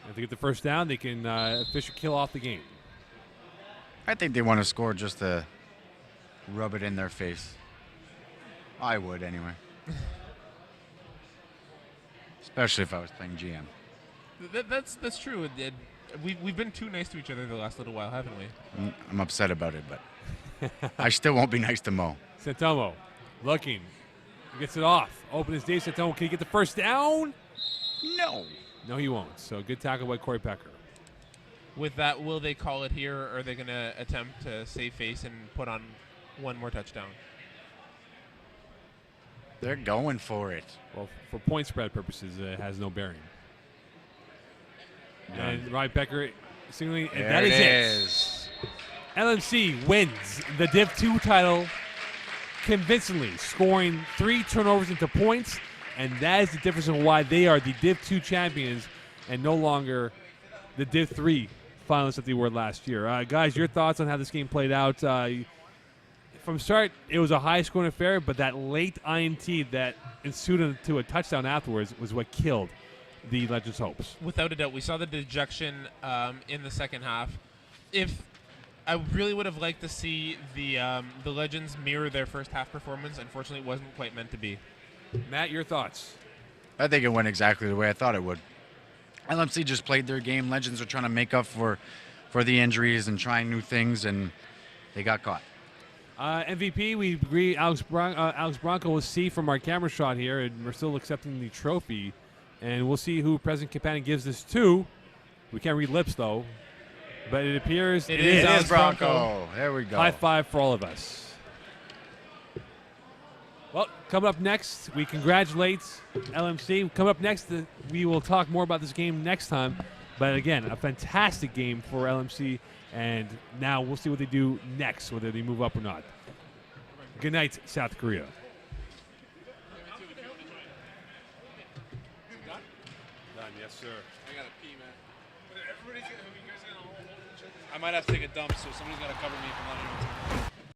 If they get the first down, they can officially kill off the game. I think they want to score just to rub it in their face. I would anyway. Especially if I was playing GM. That's true. We've been too nice to each other the last little while, haven't we? I'm upset about it, but I still won't be nice to Mo. Santomo looking. He gets it off. Open his day. Santomo, can he get the first down? No. No, he won't. So good tackle by Corey Pecker. With that, will they call it here, or are they going to attempt to save face and put on one more touchdown? They're going for it. Well, for point spread purposes, it has no bearing. None. And Ryan Pecker signaling, and There that it is is. it. LMC wins the Div 2 title convincingly, scoring 3 turnovers into points, and that is the difference in why they are the Div 2 champions and no longer the Div 3 finalists that they were last year. Guys, your thoughts on how this game played out? From start, it was a high-scoring affair, but that late INT that ensued into a touchdown afterwards was what killed the Legends' hopes. Without a doubt, we saw the dejection in the second half. If I really would have liked to see the Legends mirror their first half performance, unfortunately, it wasn't quite meant to be. Matt, your thoughts? I think it went exactly the way I thought it would. LMC just played their game. Legends are trying to make up for the injuries and trying new things, and they got caught. MVP, we agree. Alex Bronco will see from our camera shot here, and we're still accepting the trophy. And we'll see who President Campani gives this to. We can't read lips, though. But it appears It It Alex is Bronco. There we go. High five for all of us. Well, coming up next, we congratulate LMC. Coming up next, we will talk more about this game next time. But again, a fantastic game for LMC. And now we'll see what they do next, whether they move up or not. Good night, South Korea. Done, yes, sir. I gotta pee, man. I might have to take a dump, so somebody's gotta cover me if I'm not anyone.